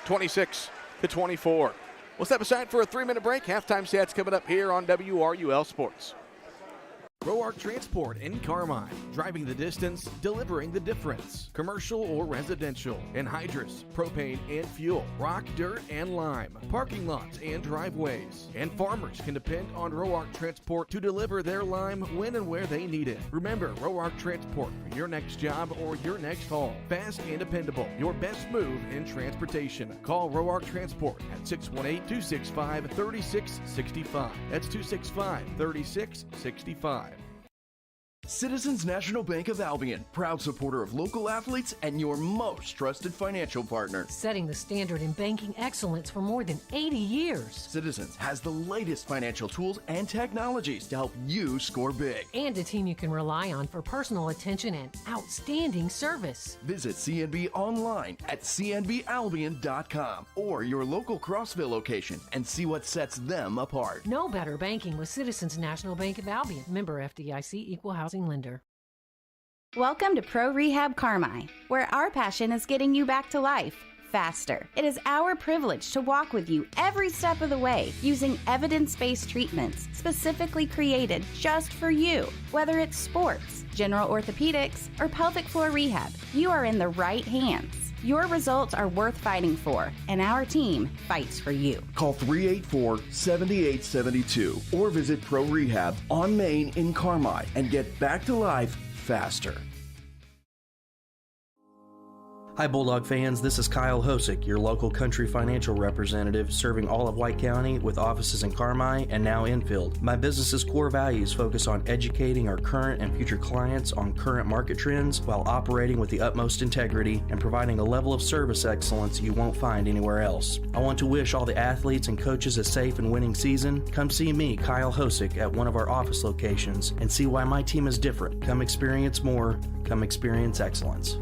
26-24. We'll step aside for a 3-minute break. Halftime stats coming up here on WRUL Sports. Roark Transport in Carmine, driving the distance, delivering the difference. Commercial or residential, anhydrous, propane and fuel, rock, dirt, and lime, parking lots and driveways. And farmers can depend on Roark Transport to deliver their lime when and where they need it. Remember, Roark Transport for your next job or your next haul. Fast and dependable, your best move in transportation. Call Roark Transport at 618-265-3665. That's 265-3665. Citizens National Bank of Albion, proud supporter of local athletes and your most trusted financial partner. Setting the standard in banking excellence for more than 80 years. Citizens has the latest financial tools and technologies to help you score big. And a team you can rely on for personal attention and outstanding service. Visit CNB online at cnbalbion.com or your local Crossville location and see what sets them apart. No better banking with Citizens National Bank of Albion. Member FDIC, Equal Housing Lender. Welcome to Pro Rehab Carmi, where our passion is getting you back to life faster. It is our privilege to walk with you every step of the way using evidence-based treatments specifically created just for you. Whether it's sports, general orthopedics, or pelvic floor rehab, you are in the right hands. Your results are worth fighting for, and our team fights for you. Call 384-7872 or visit Pro Rehab on Main in Carmi and get back to life faster. Hi Bulldog fans, this is Kyle Hosick, your local country financial representative serving all of White County with offices in Carmi and now Enfield. My business's core values focus on educating our current and future clients on current market trends while operating with the utmost integrity and providing a level of service excellence you won't find anywhere else. I want to wish all the athletes and coaches a safe and winning season. Come see me, Kyle Hosick, at one of our office locations and see why my team is different. Come experience more. Come experience excellence.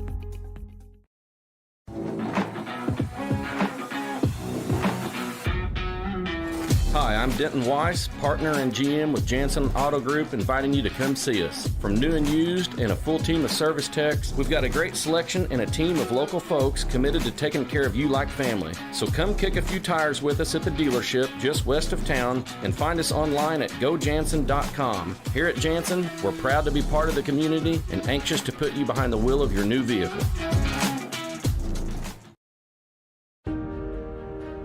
Hi, I'm Denton Weiss, partner and GM with Jansen Auto Group, inviting you to come see us. From new and used and a full team of service techs, we've got a great selection and a team of local folks committed to taking care of you like family. So come kick a few tires with us at the dealership just west of town and find us online at gojansen.com. Here at Jansen, we're proud to be part of the community and anxious to put you behind the wheel of your new vehicle.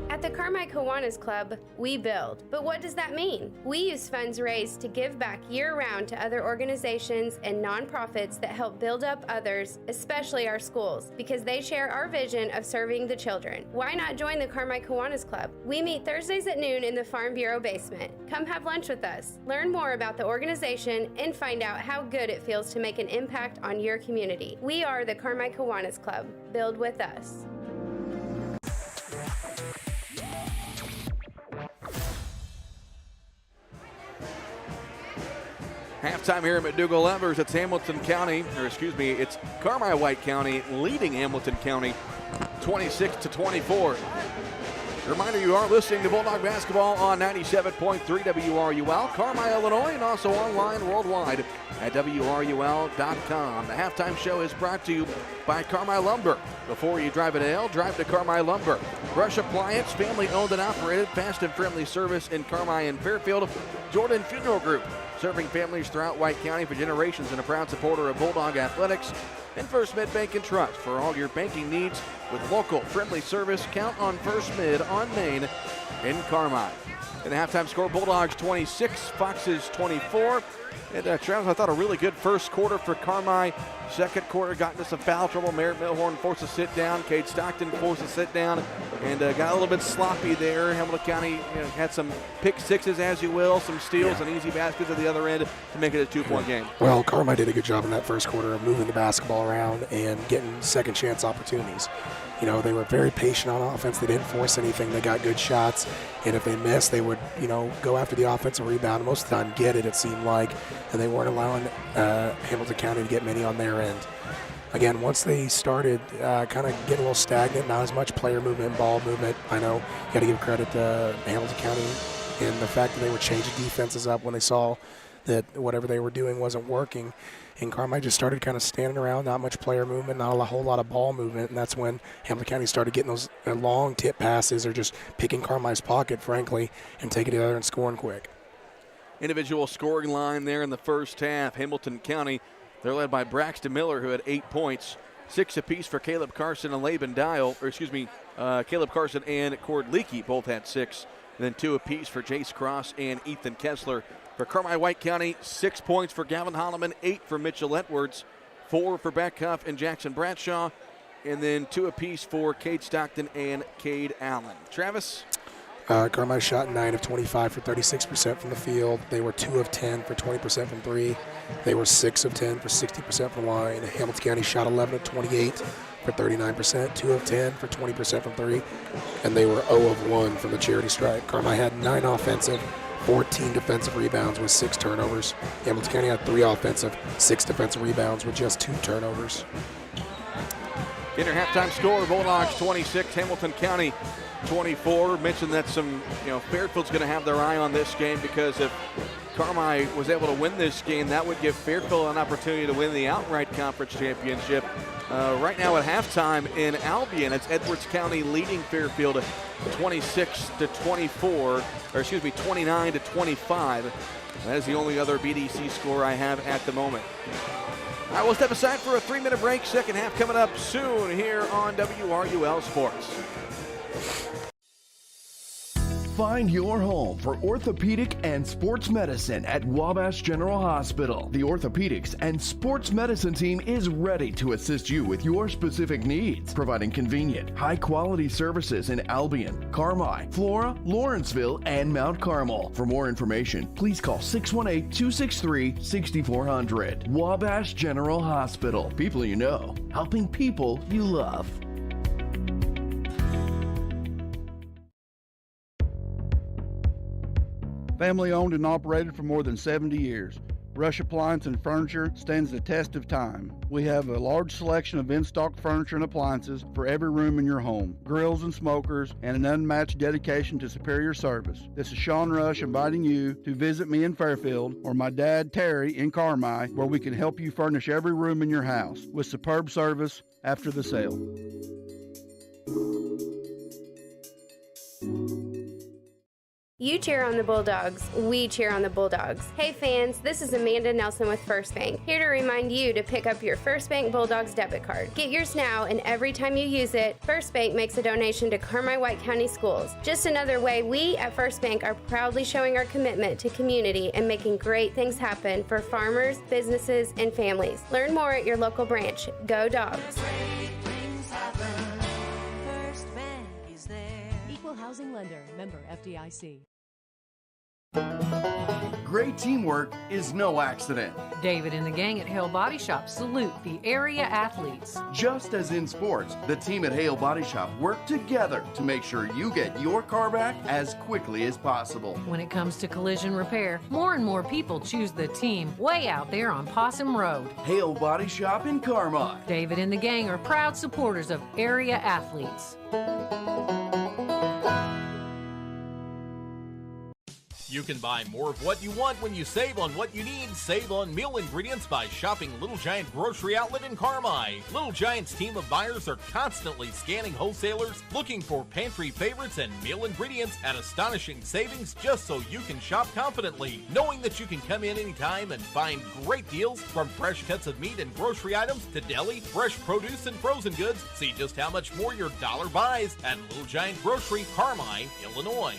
At the Carmi Kiwanis Club, we build. But what does that mean? We use funds raised to give back year-round to other organizations and nonprofits that help build up others, especially our schools, because they share our vision of serving the children. Why not join the Carmi Kiwanis Club? We meet Thursdays at noon in the Farm Bureau basement. Come have lunch with us, learn more about the organization, and find out how good it feels to make an impact on your community. We are the Carmi Kiwanis Club. Build with us. Halftime here at McDougall-Evers. It's it's Carmi-White County leading Hamilton County 26-24. Reminder, you are listening to Bulldog Basketball on 97.3 WRUL, Carmi, Illinois, and also online worldwide at WRUL.com. The halftime show is brought to you by Carmi Lumber. Before you drive a nail, drive to Carmi Lumber. Brush Appliance, family owned and operated, fast and friendly service in Carmi and Fairfield. Jordan Funeral Group, serving families throughout White County for generations and a proud supporter of Bulldog Athletics. And First Mid Bank and Trust for all your banking needs with local friendly service. Count on First Mid on Main in Carmi. In the halftime score, Bulldogs 26, Foxes 24. And Travis, I thought a really good first quarter for Carmi. Second quarter got into some foul trouble. Merritt Milhorn forced a sit down. Cade Stockton forced a sit down and got a little bit sloppy there. Hamilton County had some pick sixes, as you will, some steals and easy baskets at the other end to make it a 2-point game. Well, Carmi did a good job in that first quarter of moving the basketball around and getting second chance opportunities. You know, they were very patient on offense. They didn't force anything. They got good shots. And if they missed, they would, go after the offensive rebound. And most of the time get it seemed like. And they weren't allowing Hamilton County to get many on their end. Again, once they started kind of getting a little stagnant, not as much player movement, ball movement. I know you got to give credit to Hamilton County and the fact that they were changing defenses up when they saw that whatever they were doing wasn't working. And Carmi just started kind of standing around, not much player movement, not a whole lot of ball movement, and that's when Hamilton County started getting those long tip passes or just picking Carmi's pocket, frankly, and taking it out and scoring quick. individual scoring line there in the first half. Hamilton County, they're led by Braxton Miller, who had 8 points. 6 apiece for Caleb Carson and Laban Dial, Caleb Carson and Cord Leakey both had 6. And then 2 apiece for Jace Cross and Ethan Kessler. For Carmi-White County, 6 points for Gavin Holloman, 8 for Mitchell Edwards, 4 for Beck Huff and Jackson Bradshaw, and then 2 apiece for Cade Stockton and Cade Allen. Travis? Carmi shot 9 of 25 for 36% from the field. They were 2 of 10 for 20% from 3. They were 6 of 10 for 60% from the line. Hamilton County shot 11 of 28 for 39%, 2 of 10 for 20% from 3, and they were 0 of 1 from the charity stripe. Carmi had 9 offensive, 14 defensive rebounds with 6 turnovers. Hamilton County had 3 offensive, 6 defensive rebounds with just 2 turnovers. In their halftime score, Bulldogs 26, Hamilton County 24. Mentioned that Fairfield's going to have their eye on this game, because if Carmi was able to win this game, that would give Fairfield an opportunity to win the outright conference championship. Right now at halftime in Albion, it's Edwards County leading Fairfield 29 to 25. That is the only other BDC score I have at the moment. All right, we'll step aside for a 3-minute break. Second half coming up soon here on WRUL Sports. Find your home for orthopedic and sports medicine at Wabash General Hospital. The orthopedics and sports medicine team is ready to assist you with your specific needs, providing convenient, high-quality services in Albion, Carmi, Flora, Lawrenceville, and Mount Carmel. For more information, please call 618-263-6400. Wabash General Hospital. People you know, helping people you love. Family owned and operated for more than 70 years, Rush Appliance and Furniture stands the test of time. We have a large selection of in-stock furniture and appliances for every room in your home, grills and smokers, and an unmatched dedication to superior service. This is Sean Rush inviting you to visit me in Fairfield or my dad Terry in Carmi, where we can help you furnish every room in your house with superb service after the sale. You cheer on the Bulldogs, we cheer on the Bulldogs. Hey fans, this is Amanda Nelson with First Bank, here to remind you to pick up your First Bank Bulldogs debit card. Get yours now, and every time you use it, First Bank makes a donation to Carmi-White County Schools. Just another way we at First Bank are proudly showing our commitment to community and making great things happen for farmers, businesses, and families. Learn more at your local branch. Go Dogs! Equal housing lender, member FDIC. Great teamwork is no accident. David and the gang at Hale Body Shop salute the area athletes. Just as in sports, the team at Hale Body Shop work together to make sure you get your car back as quickly as possible. When it comes to collision repair, more and more people choose the team way out there on Possum Road. Hale Body Shop in Carmi. David and the gang are proud supporters of area athletes. You can buy more of what you want when you save on what you need. Save on meal ingredients by shopping Little Giant Grocery Outlet in Carmi. Little Giant's team of buyers are constantly scanning wholesalers, looking for pantry favorites and meal ingredients at astonishing savings just so you can shop confidently, knowing that you can come in anytime and find great deals from fresh cuts of meat and grocery items to deli, fresh produce, and frozen goods. See just how much more your dollar buys at Little Giant Grocery, Carmi, Illinois.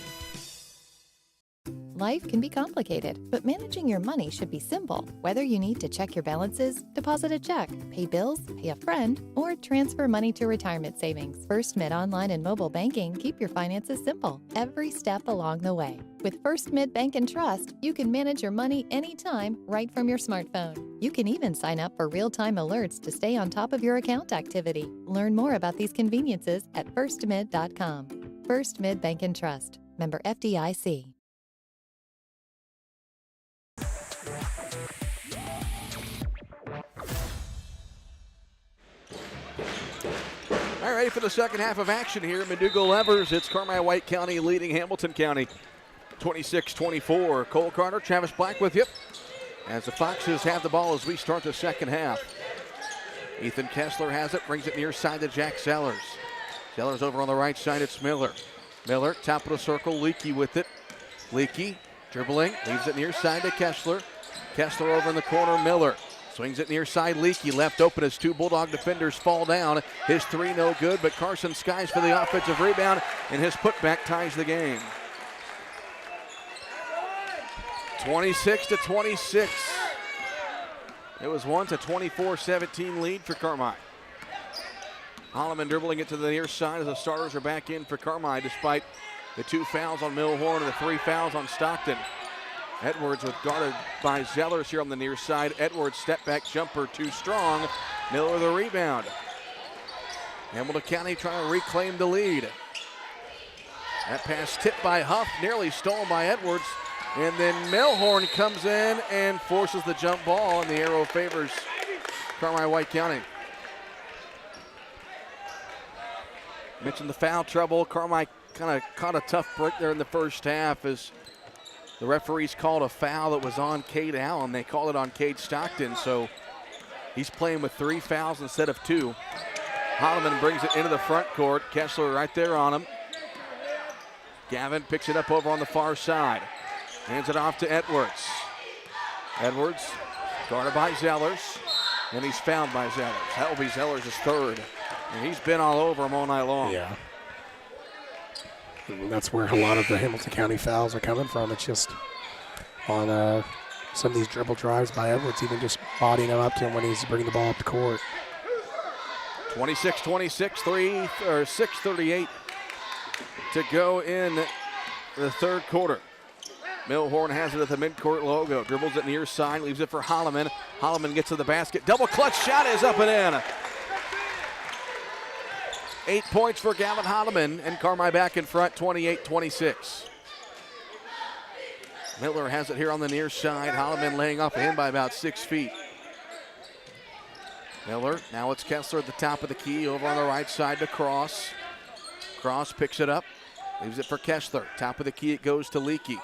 Life can be complicated, but managing your money should be simple. Whether you need to check your balances, deposit a check, pay bills, pay a friend, or transfer money to retirement savings, First Mid Online and Mobile Banking keep your finances simple every step along the way. With First Mid Bank and Trust, you can manage your money anytime right from your smartphone. You can even sign up for real-time alerts to stay on top of your account activity. Learn more about these conveniences at firstmid.com. First Mid Bank and Trust. Member FDIC. All right, ready for the second half of action here at McDougall-Evers. It's Carmi-White County leading Hamilton County 26-24. Cole Carter, Travis Black with you as the Foxes have the ball as we start the second half. Ethan Kessler has it, brings it near side to Jack Sellers. Sellers over on the right side, it's Miller. Miller, top of the circle, Leakey with it. Leakey Dribbling, leaves it near side to Kessler. Kessler over in the corner, Miller. Swings it near side, Leakey left open as two Bulldog defenders fall down. His three no good, but Carson skies for the offensive rebound, and his putback ties the game. 26-26. It was 24-17 lead for Carmi. Holloman dribbling it to the near side as the starters are back in for Carmi despite the 2 fouls on Milhorn and the 3 fouls on Stockton. Edwards was guarded by Zellers here on the near side. Edwards step back jumper too strong. Miller the rebound. Hamilton County trying to reclaim the lead. That pass tipped by Huff, nearly stolen by Edwards. And then Milhorn comes in and forces the jump ball, and the arrow favors Carmi White County. Mentioned the foul trouble. Carmi kind of caught a tough break there in the first half as the referees called a foul that was on Cade Allen. They called it on Cade Stockton, so he's playing with 3 fouls instead of 2. Holloman brings it into the front court. Kessler right there on him. Gavin picks it up over on the far side. Hands it off to Edwards. Edwards guarded by Zellers, and he's fouled by Zellers. That will be Zellers' 3rd, and he's been all over him all night long. Yeah. And that's where a lot of the Hamilton County fouls are coming from. It's just on some of these dribble drives by Edwards, even just bodying him up to him when he's bringing the ball up the court. 26-26, 6:38 to go in the third quarter. Milhorn has it at the midcourt logo. Dribbles it near side, leaves it for Holloman. Holloman gets to the basket. Double clutch shot is up and in. 8 points for Gavin Holloman, and Carmi back in front, 28-26. Miller has it here on the near side. Holloman laying off of him by about 6 feet. Miller, now it's Kessler at the top of the key, over on the right side to Cross. Cross picks it up, leaves it for Kessler. Top of the key, it goes to Leakey.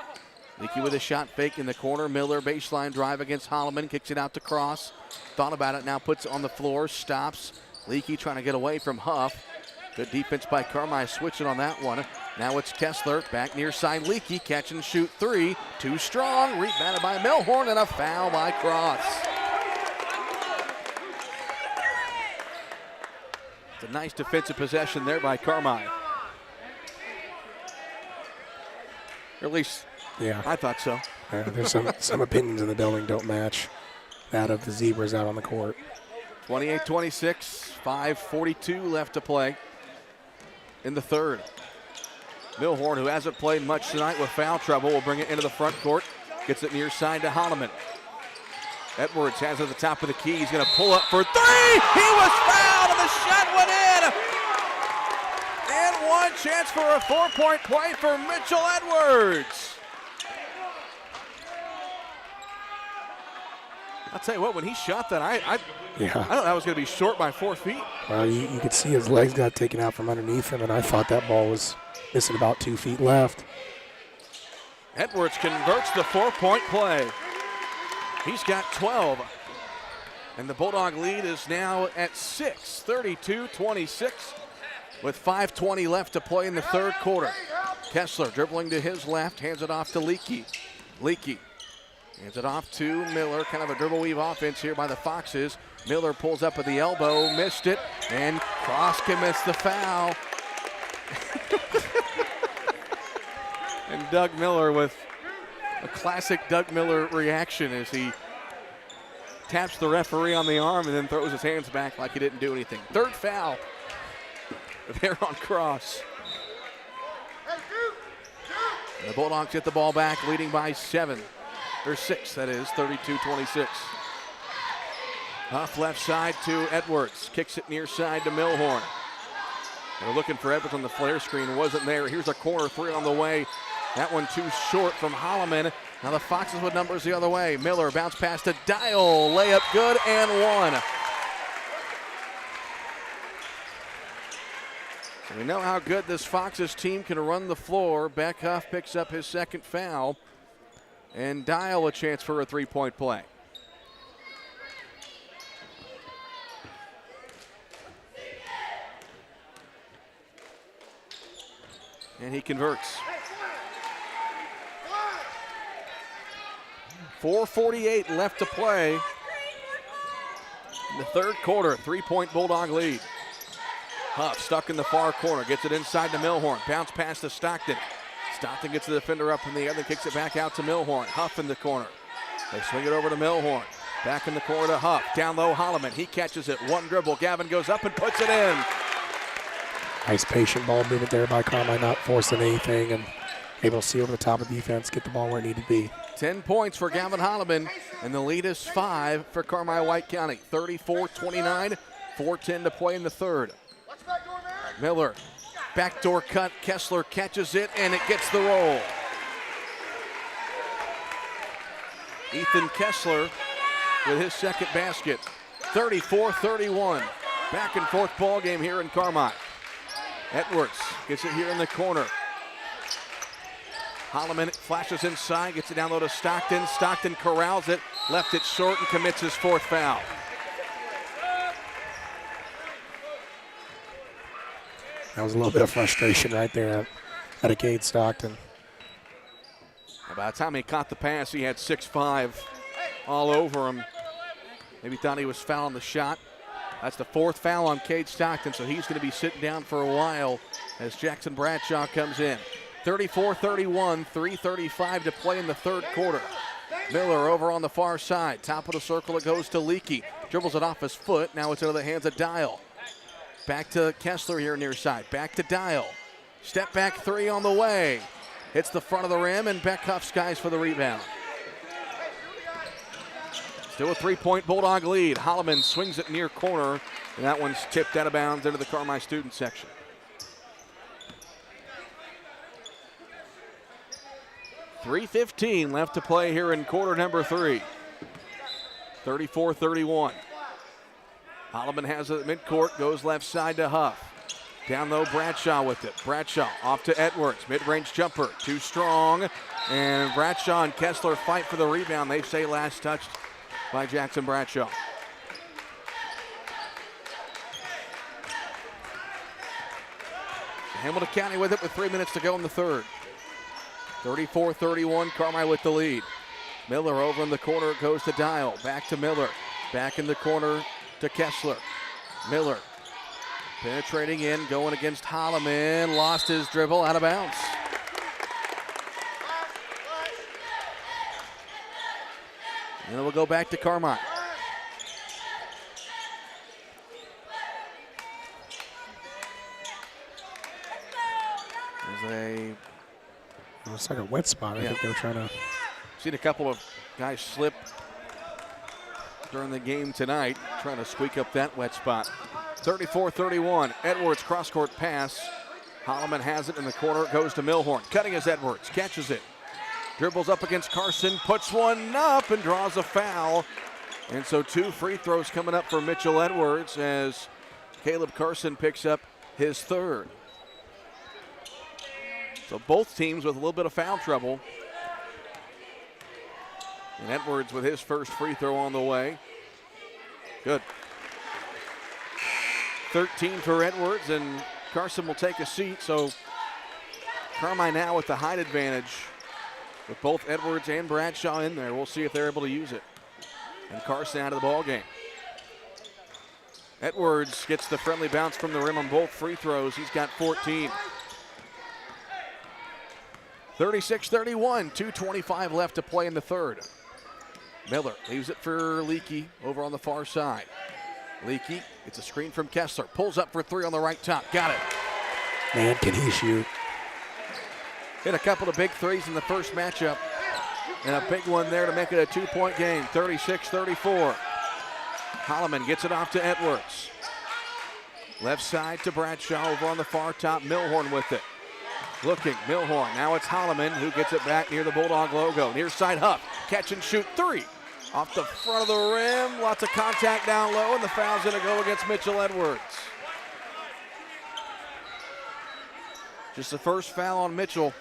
Leakey with a shot fake in the corner. Miller baseline drive against Holloman, kicks it out to Cross. Thought about it, now puts it on the floor, stops. Leakey trying to get away from Huff. Good defense by Carmi, switching on that one. Now it's Kessler, back near side Leakey, catch and shoot 3. Too strong, rebounded by Milhorn, and a foul by Cross. It's a nice defensive possession there by Carmi. Or at least, yeah, I thought so. Yeah, there's some opinions in the building don't match that of the Zebras out on the court. 28-26, 5:42 left to play in the third. Milhorn, who hasn't played much tonight with foul trouble, will bring it into the front court. Gets it near side to Holloman. Edwards has it at the top of the key. He's going to pull up for 3. He was fouled, and the shot went in. And one chance for a 4-point play for Mitchell Edwards. I'll tell you what, when he shot that, I thought that was going to be short by 4 feet. Well, you could see his legs got taken out from underneath him, and I thought that ball was missing about 2 feet left. Edwards converts the 4-point play. He's got 12. And the Bulldog lead is now at 6, 32-26, with 5:20 left to play in the third quarter. Kessler dribbling to his left, hands it off to Leakey. Leakey hands it off to Miller. Kind of a dribble weave offense here by the Foxes. Miller pulls up at the elbow, missed it, and Cross commits the foul. And Doug Miller with a classic Doug Miller reaction as he taps the referee on the arm and then throws his hands back like he didn't do anything. Third foul there on Cross. And the Bulldogs get the ball back, leading by 7. Or 6, that is, 32-26. Off left side to Edwards. Kicks it near side to Milhorn. They're looking for Edwards on the flare screen. Wasn't there. Here's a corner 3 on the way. That one too short from Holloman. Now the Foxes with numbers the other way. Miller bounce pass to Dial. Layup good and 1. So we know how good this Foxes team can run the floor. Beckhoff picks up his second foul. And Dial a chance for a 3-point play. And he converts. 4:48 left to play in the third quarter. 3-point Bulldog lead. Huff stuck in the far corner, gets it inside to Milhorn. Bounce pass to Stockton. Stockton gets the defender up in the air, then kicks it back out to Milhorn. Huff in the corner. They swing it over to Milhorn. Back in the corner to Huff. Down low, Holloman. He catches it. One dribble. Gavin goes up and puts it in. Nice patient ball movement there by Carmine, not forcing anything and able to see over the top of defense, get the ball where it needed to be. 10 points for Gavin Holloman, and the lead is 5 for Carmi White County. 34-29, 4:10 to play in the third. Miller, backdoor cut. Kessler catches it, and it gets the roll. Ethan Kessler with his second basket. 34-31. Back and forth ball game here in Carmi. Edwards gets it here in the corner. Holloman flashes inside, gets it down low to Stockton. Stockton corrals it, left it short, and commits his fourth foul. That was a little bit of frustration right there out of Cade Stockton. By the time he caught the pass, he had 6'5" all over him. Maybe thought he was fouling the shot. That's the fourth foul on Cade Stockton, so he's going to be sitting down for a while as Jackson Bradshaw comes in. 34-31, 3:35 to play in the third quarter. Miller over on the far side. Top of the circle, it goes to Leakey. Dribbles it off his foot. Now it's into the hands of Dial. Back to Kessler here near side. Back to Dial. Step back three on the way. Hits the front of the rim, and Beck Huff skies for the rebound. Still a 3-point Bulldog lead. Holloman swings it near corner, and that one's tipped out of bounds into the Carmi student section. .3:15 left to play here in quarter number 3. 34-31. Holloman has it at midcourt, goes left side to Huff. Down low, Bradshaw with it. Bradshaw off to Edwards. Mid-range jumper, too strong. And Bradshaw and Kessler fight for the rebound. They say last touched by Jackson Bradshaw. Hamilton County with it with 3 minutes to go in the third. 34-31, Carmi with the lead. Miller over in the corner, goes to Dial. Back to Miller. Back in the corner to Kessler. Miller penetrating in, going against Holloman. Lost his dribble, out of bounds. And then we'll go back to Carmi. It's like a wet spot. I think they're trying to. Seen a couple of guys slip during the game tonight, trying to squeak up that wet spot. 34-31. Edwards cross-court pass. Holloman has it in the corner. Goes to Milhorn. Cutting as Edwards. Catches it. Dribbles up against Carson. Puts one up and draws a foul. And so 2 free throws coming up for Mitchell Edwards as Caleb Carson picks up his third. So both teams with a little bit of foul trouble. And Edwards with his first free throw on the way. Good. 13 for Edwards, and Carson will take a seat. So Carmi now with the height advantage with both Edwards and Bradshaw in there. We'll see if they're able to use it. And Carson out of the ball game. Edwards gets the friendly bounce from the rim on both free throws. He's got 14. 36-31, 2:25 left to play in the third. Miller leaves it for Leakey over on the far side. Leakey gets a screen from Kessler. Pulls up for 3 on the right top. Got it. Man, can he shoot. Hit a couple of big threes in the first matchup. And a big one there to make it a 2-point game. 36-34. Holloman gets it off to Edwards. Left side to Bradshaw over on the far top. Milhorn with it. Looking, Milhorn. Now it's Holloman who gets it back near the Bulldog logo. Near side Huff. Catch and shoot 3. Off the front of the rim. Lots of contact down low, and the foul's going to go against Mitchell Edwards. Just the first foul on Mitchell.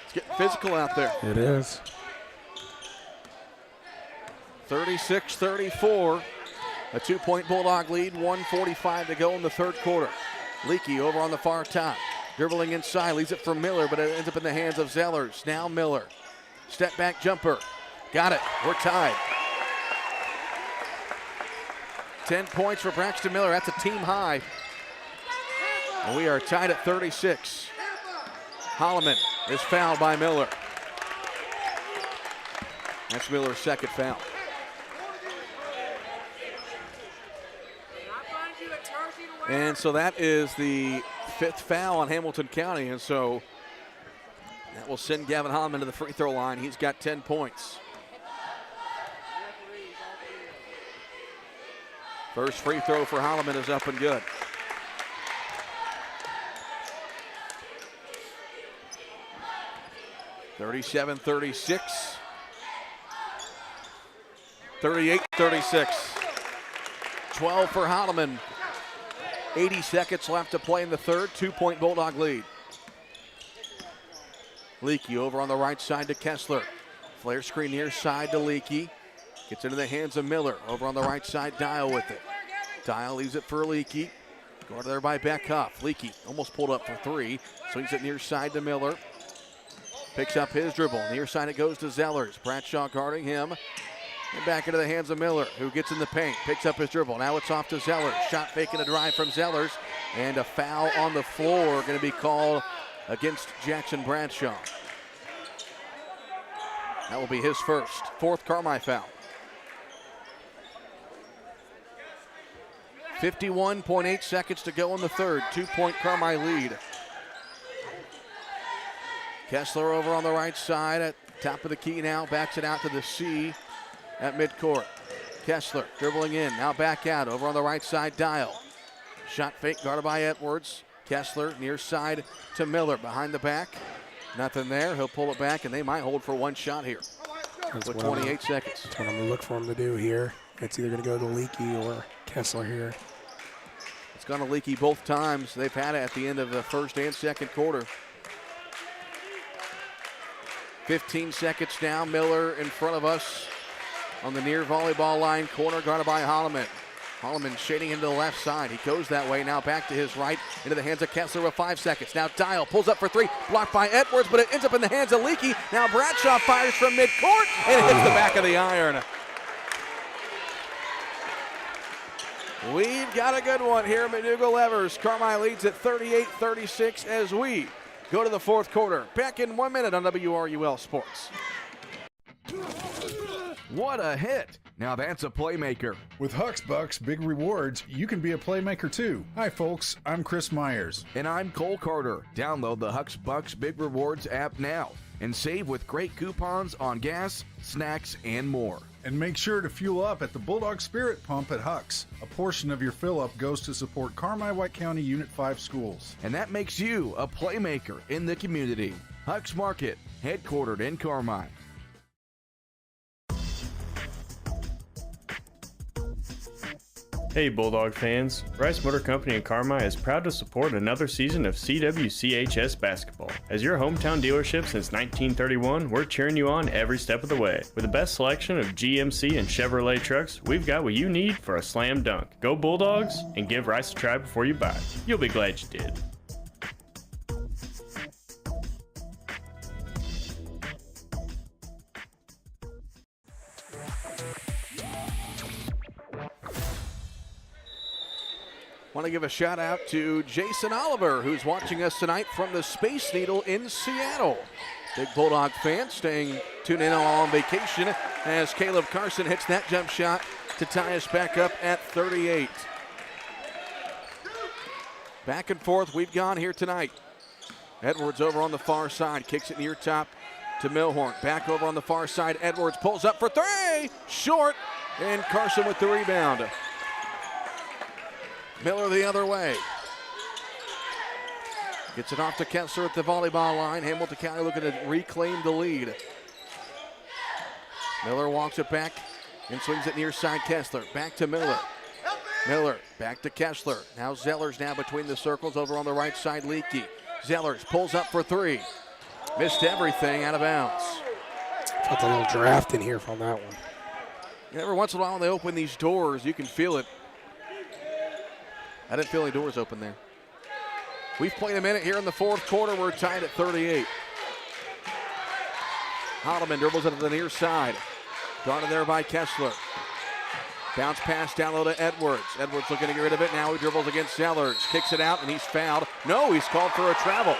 It's getting physical out there. It is. 36-34. A 2-point Bulldog lead. 1:45 to go in the third quarter. Leakey over on the far top. Dribbling inside, leaves it for Miller, but it ends up in the hands of Zellers. Now Miller Step back jumper. Got it. We're tied. 10 points for Braxton Miller. That's a team high. And we are tied at 36. Holloman is fouled by Miller. That's Miller's second foul. And so that is the 5th foul on Hamilton County. And so that will send Gavin Holloman to the free throw line. He's got 10 points. First free throw for Holloman is up and good. (37-36). 38-36. 12 for Holloman. 80 seconds left to play in the third. 2-point Bulldog lead. Leakey over on the right side to Kessler. Flare screen near side to Leakey. Gets into the hands of Miller. Over on the right side, Dial with it. Dial leaves it for Leakey. Guarded there by Beckhoff. Leakey almost pulled up for 3. Swings it near side to Miller. Picks up his dribble. Near side it goes to Zellers. Bradshaw guarding him. And back into the hands of Miller, who gets in the paint. Picks up his dribble. Now it's off to Zellers. Shot faking a drive from Zellers. And a foul on the floor going to be called against Jackson Bradshaw. That will be his first. 4th Carmi foul. 51.8 seconds to go in the third. 2-point Carmi lead. Kessler over on the right side at top of the key now. Backs it out to the C at midcourt. Kessler dribbling in. Now back out. Over on the right side, Dial. Shot fake guarded by Edwards. Kessler near side to Miller. Behind the back. Nothing there. He'll pull it back, and they might hold for one shot here with 28 seconds. That's what I'm going to look for him to do here. It's either going to go to Leakey or Kessler here. It's gone to Leakey both times. They've had it at the end of the first and second quarter. 15 seconds now. Miller in front of us on the near volleyball line. Corner guarded by Holloman. Holloman shading into the left side. He goes that way. Now back to his right. Into the hands of Kessler with 5 seconds. Now Dial pulls up for 3. Blocked by Edwards, but it ends up in the hands of Leakey. Now Bradshaw fires from midcourt and hits the back of the iron. We've got a good one here at McDougal-Evers. Carmi leads at 38-36 as we go to the fourth quarter. Back in 1 minute on WRUL Sports. What a hit! Now that's a playmaker. With Huck's Bucks Big Rewards, you can be a playmaker too. Hi folks, I'm Chris Myers. And I'm Cole Carter. Download the Huck's Bucks Big Rewards app now and save with great coupons on gas, snacks, and more. And make sure to fuel up at the Bulldog Spirit Pump at Huck's. A portion of your fill-up goes to support Carmi-White County Unit 5 schools. And that makes you a playmaker in the community. Huck's Market, headquartered in Carmi. Hey Bulldog fans, Rice Motor Company in Carmi is proud to support another season of CWCHS basketball. As your hometown dealership since 1931, we're cheering you on every step of the way. With the best selection of GMC and Chevrolet trucks, we've got what you need for a slam dunk. Go Bulldogs and give Rice a try before you buy. You'll be glad you did. Want to give a shout out to Jason Oliver, who's watching us tonight from the Space Needle in Seattle. Big Bulldog fan staying tuned in on vacation as Caleb Carson hits that jump shot to tie us back up at 38. Back and forth we've gone here tonight. Edwards over on the far side, kicks it near top to Milhorn. Back over on the far side, Edwards pulls up for 3, short, and Carson with the rebound. Miller the other way. Gets it off to Kessler at the volleyball line. Hamilton County looking to reclaim the lead. Miller walks it back and swings it near side Kessler. Back to Miller. Miller back to Kessler. Now Zellers now between the circles over on the right side. Leakey. Zellers pulls up for 3. Missed everything, out of bounds. Felt a little draft in here from that one. Every once in a while when they open these doors, you can feel it. I didn't feel any doors open there. We've played a minute here in the fourth quarter. We're tied at 38. Holloman dribbles it to the near side. Guarded there by Kessler. Bounce pass down low to Edwards. Edwards looking to get rid of it. Now he dribbles against Zellers. Kicks it out, and he's fouled. No, he's called for a travel.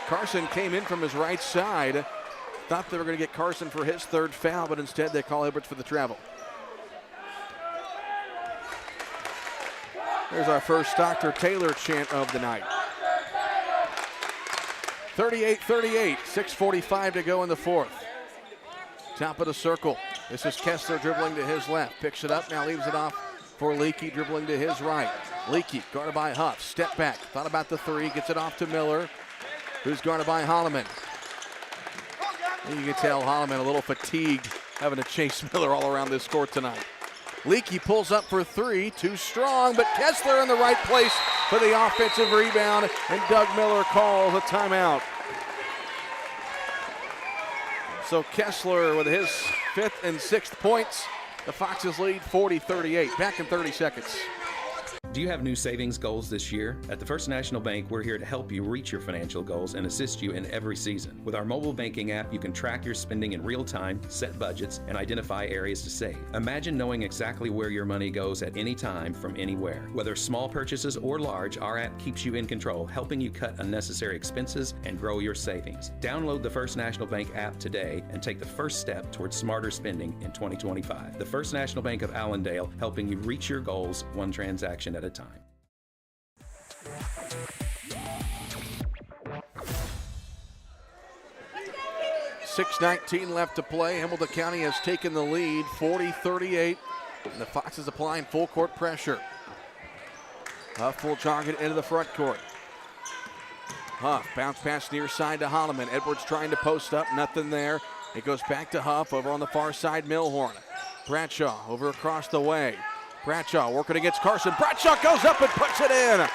Carson came in from his right side. Thought they were going to get Carson for his third foul, but instead they call Edwards for the travel. There's our first Dr. Taylor chant of the night. 38-38, 6:45 to go in the fourth. Top of the circle. This is Kessler dribbling to his left. Picks it up, now leaves it off for Leakey dribbling to his right. Leakey guarded by Huff. Step back. Thought about the three. Gets it off to Miller, who's guarded by Holloman. You can tell Holloman a little fatigued having to chase Miller all around this court tonight. Leakey pulls up for three. Too strong, but Kessler in the right place for the offensive rebound, and Doug Miller calls a timeout. So Kessler with his 5th and 6th points. The Foxes lead 40-38. Back in 30 seconds. Do you have new savings goals this year? At the First National Bank, we're here to help you reach your financial goals and assist you in every season. With our mobile banking app, you can track your spending in real time, set budgets, and identify areas to save. Imagine knowing exactly where your money goes at any time from anywhere. Whether small purchases or large, our app keeps you in control, helping you cut unnecessary expenses and grow your savings. Download the First National Bank app today and take the first step towards smarter spending in 2025. The First National Bank of Allendale, helping you reach your goals one transaction at a time. 6:19 left to play. Hamilton County has taken the lead, 40-38. And the Foxes applying full court pressure. Huff will jog it into the front court. Huff, bounce pass near side to Holloman. Edwards trying to post up, nothing there. It goes back to Huff over on the far side, Milhorn. Bradshaw over across the way. Bradshaw working against Carson. Bradshaw goes up and puts it in.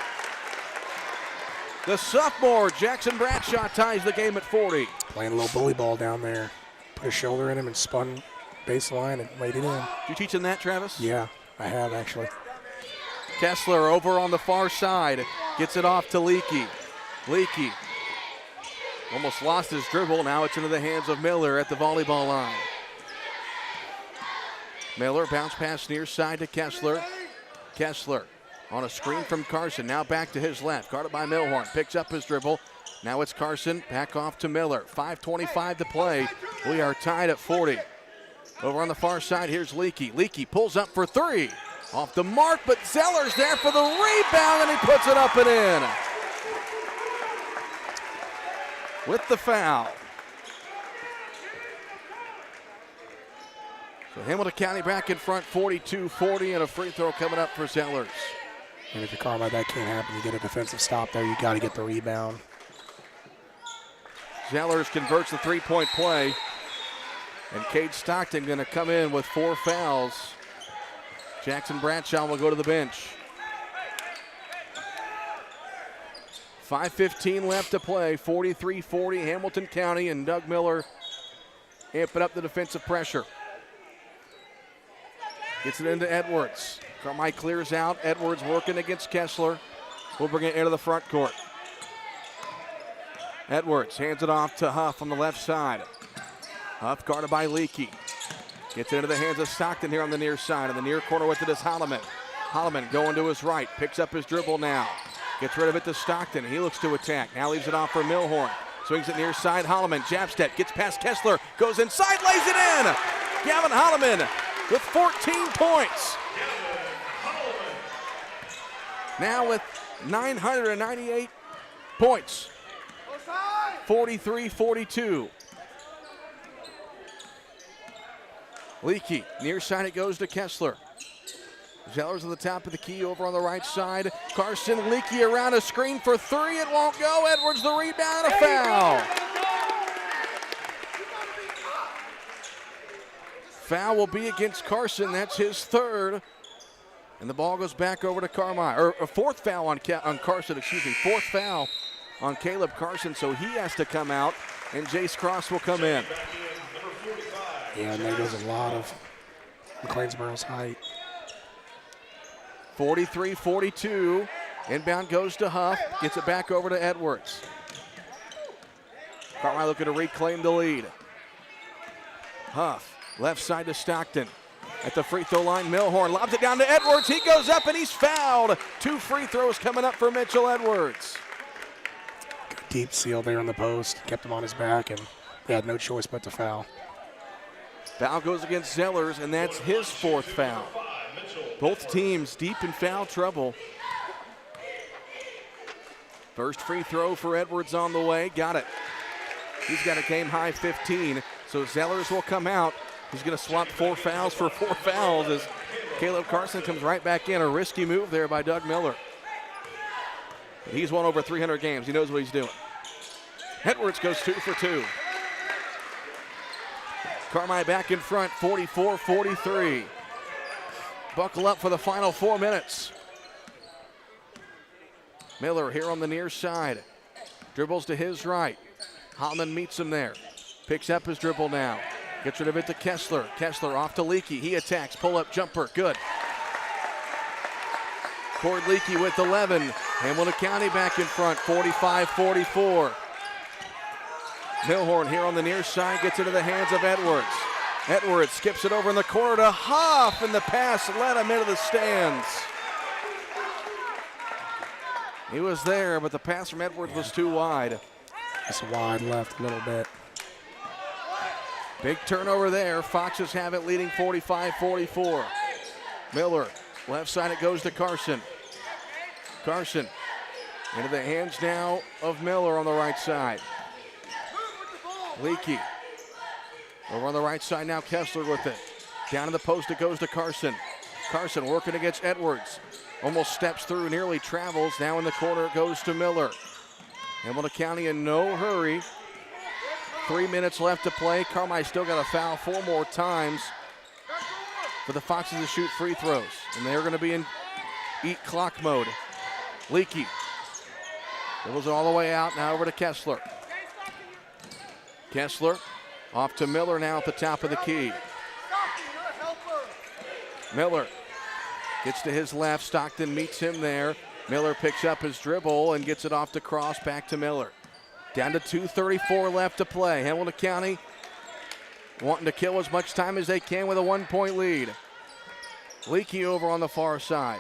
The sophomore, Jackson Bradshaw, ties the game at 40. Playing a little bully ball down there. Put a shoulder in him and spun baseline and laid it in. Did you teach him that, Travis? Yeah, I have actually. Kessler over on the far side. Gets it off to Leakey. Leakey almost lost his dribble. Now it's into the hands of Miller at the volleyball line. Miller bounce pass near side to Kessler. Kessler on a screen from Carson. Now back to his left. Guarded by Milhorn. Picks up his dribble. Now it's Carson. Back off to Miller. 5:25 to play. We are tied at 40. Over on the far side, here's Leakey. Leakey pulls up for three. Off the mark, but Zeller's there for the rebound, and he puts it up and in. With the foul. So Hamilton County back in front, 42-40, and a free throw coming up for Zellers. And if you're Carmine, that can't happen. You get a defensive stop there. You got to get the rebound. Zellers converts the three-point play. And Cade Stockton going to come in with 4 fouls. Jackson Bradshaw will go to the bench. 5:15 left to play, 43-40 Hamilton County, and Doug Miller amping up the defensive pressure. Gets it into Edwards. Carmike clears out. Edwards working against Kessler. We'll bring it into the front court. Edwards hands it off to Huff on the left side. Huff guarded by Leakey. Gets it into the hands of Stockton here on the near side. In the near corner with it is Holloman. Holloman going to his right. Picks up his dribble now. Gets rid of it to Stockton. He looks to attack. Now leaves it off for Milhorn. Swings it near side. Holloman. Jab step. Gets past Kessler. Goes inside. Lays it in. Gavin Holloman with 14 points. Now with 998 points. 43-42. Leakey, near side it goes to Kessler. Zellers on the top of the key over on the right side. Carson Leakey around a screen for three. It won't go. Edwards the rebound, a foul. Foul will be against Carson. That's his third. And the ball goes back over to Carmine. Or a fourth foul on Carson, excuse me. Fourth foul on Caleb Carson, so he has to come out, and Jace Cross will come in. Yeah, and there goes a lot of McLeansboro's height. 43-42. Inbound goes to Huff. Gets it back over to Edwards. Carmine looking to reclaim the lead. Huff, left side to Stockton. At the free throw line, Milhorn lobs it down to Edwards. He goes up and he's fouled. 2 free throws coming up for Mitchell Edwards. Deep seal there on the post. Kept him on his back, and they had no choice but to foul. Foul goes against Zellers, and that's his 4th foul. Both teams deep in foul trouble. First free throw for Edwards on the way. Got it. He's got a game-high 15, so Zellers will come out. He's going to swap 4 fouls for 4 fouls as Caleb Carson comes right back in. A risky move there by Doug Miller. But he's won over 300 games. He knows what he's doing. Edwards goes 2 for 2. Carmi back in front, 44-43. Buckle up for the final 4 minutes. Miller here on the near side. Dribbles to his right. Holman meets him there. Picks up his dribble now. Gets rid of it to Kessler. Kessler off to Leakey. He attacks. Pull-up jumper. Good. Cord Leakey with 11. Hamilton County back in front, 45-44. Milhorn here on the near side gets into the hands of Edwards. Edwards skips it over in the corner to Huff, and the pass led him into the stands. He was there, but the pass from Edwards was too wide. Just wide left a little bit. Big turnover there. Foxes have it leading 45-44. Miller, left side it goes to Carson. Carson into the hands now of Miller on the right side. Leakey over on the right side now, Kessler with it. Down in the post it goes to Carson. Carson working against Edwards. Almost steps through, nearly travels. Now in the corner it goes to Miller. Hamilton County in no hurry. 3 minutes left to play. Carmi still got a foul 4 more times for the Foxes to shoot free throws. And they're going to be in eat clock mode. Leakey dribbles it all the way out. Now over to Kessler. Kessler off to Miller now at the top of the key. Miller gets to his left. Stockton meets him there. Miller picks up his dribble and gets it off to Cross. Back to Miller. Down to 2:34 left to play. Hamilton County wanting to kill as much time as they can with a 1-point lead. Leakey over on the far side.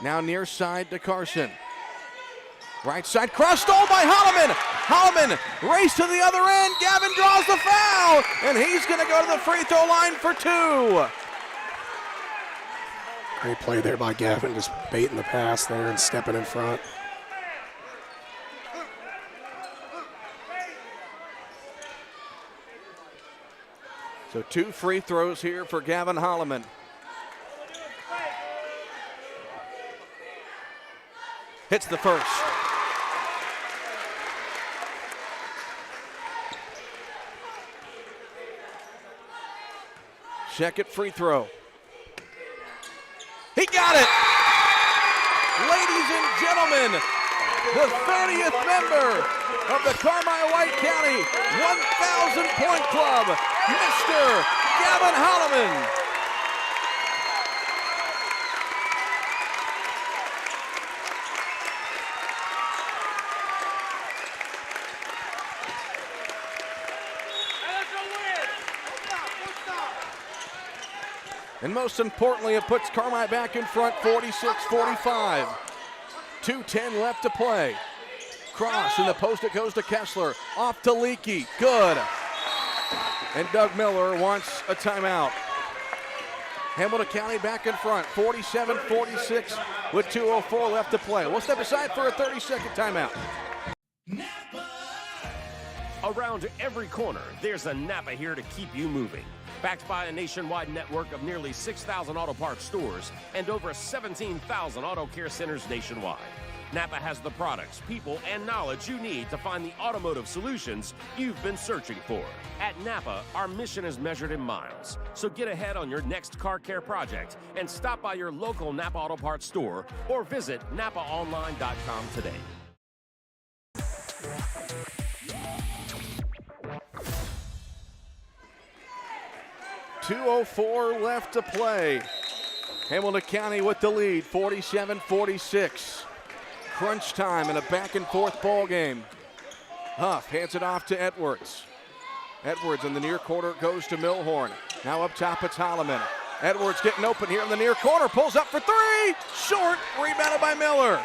Now near side to Carson. Right side cross stole by Holloman. Holloman race to the other end. Gavin draws the foul, and he's going to go to the free throw line for 2. Great play there by Gavin, just baiting the pass there and stepping in front. So 2 free throws here for Gavin Holloman. Hits the first. Second free throw. He got it! Ladies and gentlemen, the 30th member of the Carmi-White County 1,000-point club, Mr. Gavin Holloman. And most importantly, it puts Carmi back in front, 46-45. 2:10 left to play. Cross in the post, it goes to Kessler. Off to Leakey, good. And Doug Miller wants a timeout. Hamilton County back in front, 47-46 with 2:04 left to play. We'll step aside for a 30-second timeout. Around every corner, there's a Napa here to keep you moving. Backed by a nationwide network of nearly 6,000 auto parts stores and over 17,000 auto care centers nationwide. Napa has the products, people, and knowledge you need to find the automotive solutions you've been searching for. At Napa, our mission is measured in miles. So get ahead on your next car care project and stop by your local Napa Auto Parts store or visit NapaOnline.com today. .204 left to play. Hamilton County with the lead, 47-46. Crunch time in a back-and-forth ball game. Huff hands it off to Edwards. Edwards in the near corner goes to Milhorn. Now up top, it's Holloman. Edwards getting open here in the near corner, pulls up for three. Short, rebounded by Miller.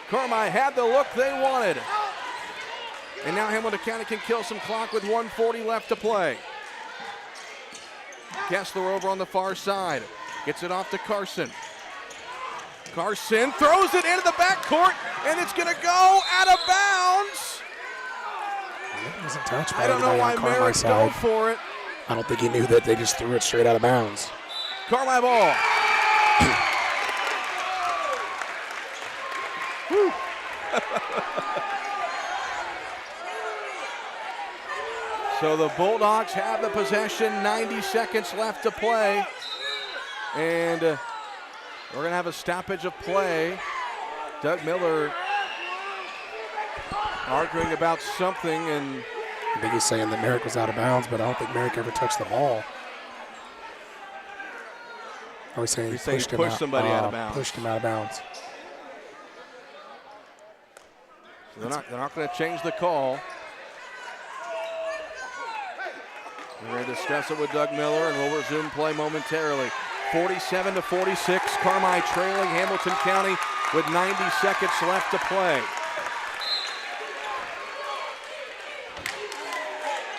Carmi had the look they wanted. And now Hamilton County can kill some clock with 1:40 left to play. Kessler over on the far side. Gets it off to Carson. Carson throws it into the backcourt, and it's going to go out of bounds. It wasn't touched by I don't know why Merrick dove for it. I don't think he knew that they just threw it straight out of bounds. Carmi ball. So the Bulldogs have the possession, 90 seconds left to play. And we're going to have a stoppage of play. Doug Miller arguing about something, and I think he's saying that Merrick was out of bounds, but I don't think Merrick ever touched the ball. Oh, he's saying he pushed somebody out of bounds. Pushed him out of bounds. So they're not going to change the call. We're going to discuss it with Doug Miller, and we'll resume play momentarily. 47-46, Carmi trailing Hamilton County with 90 seconds left to play.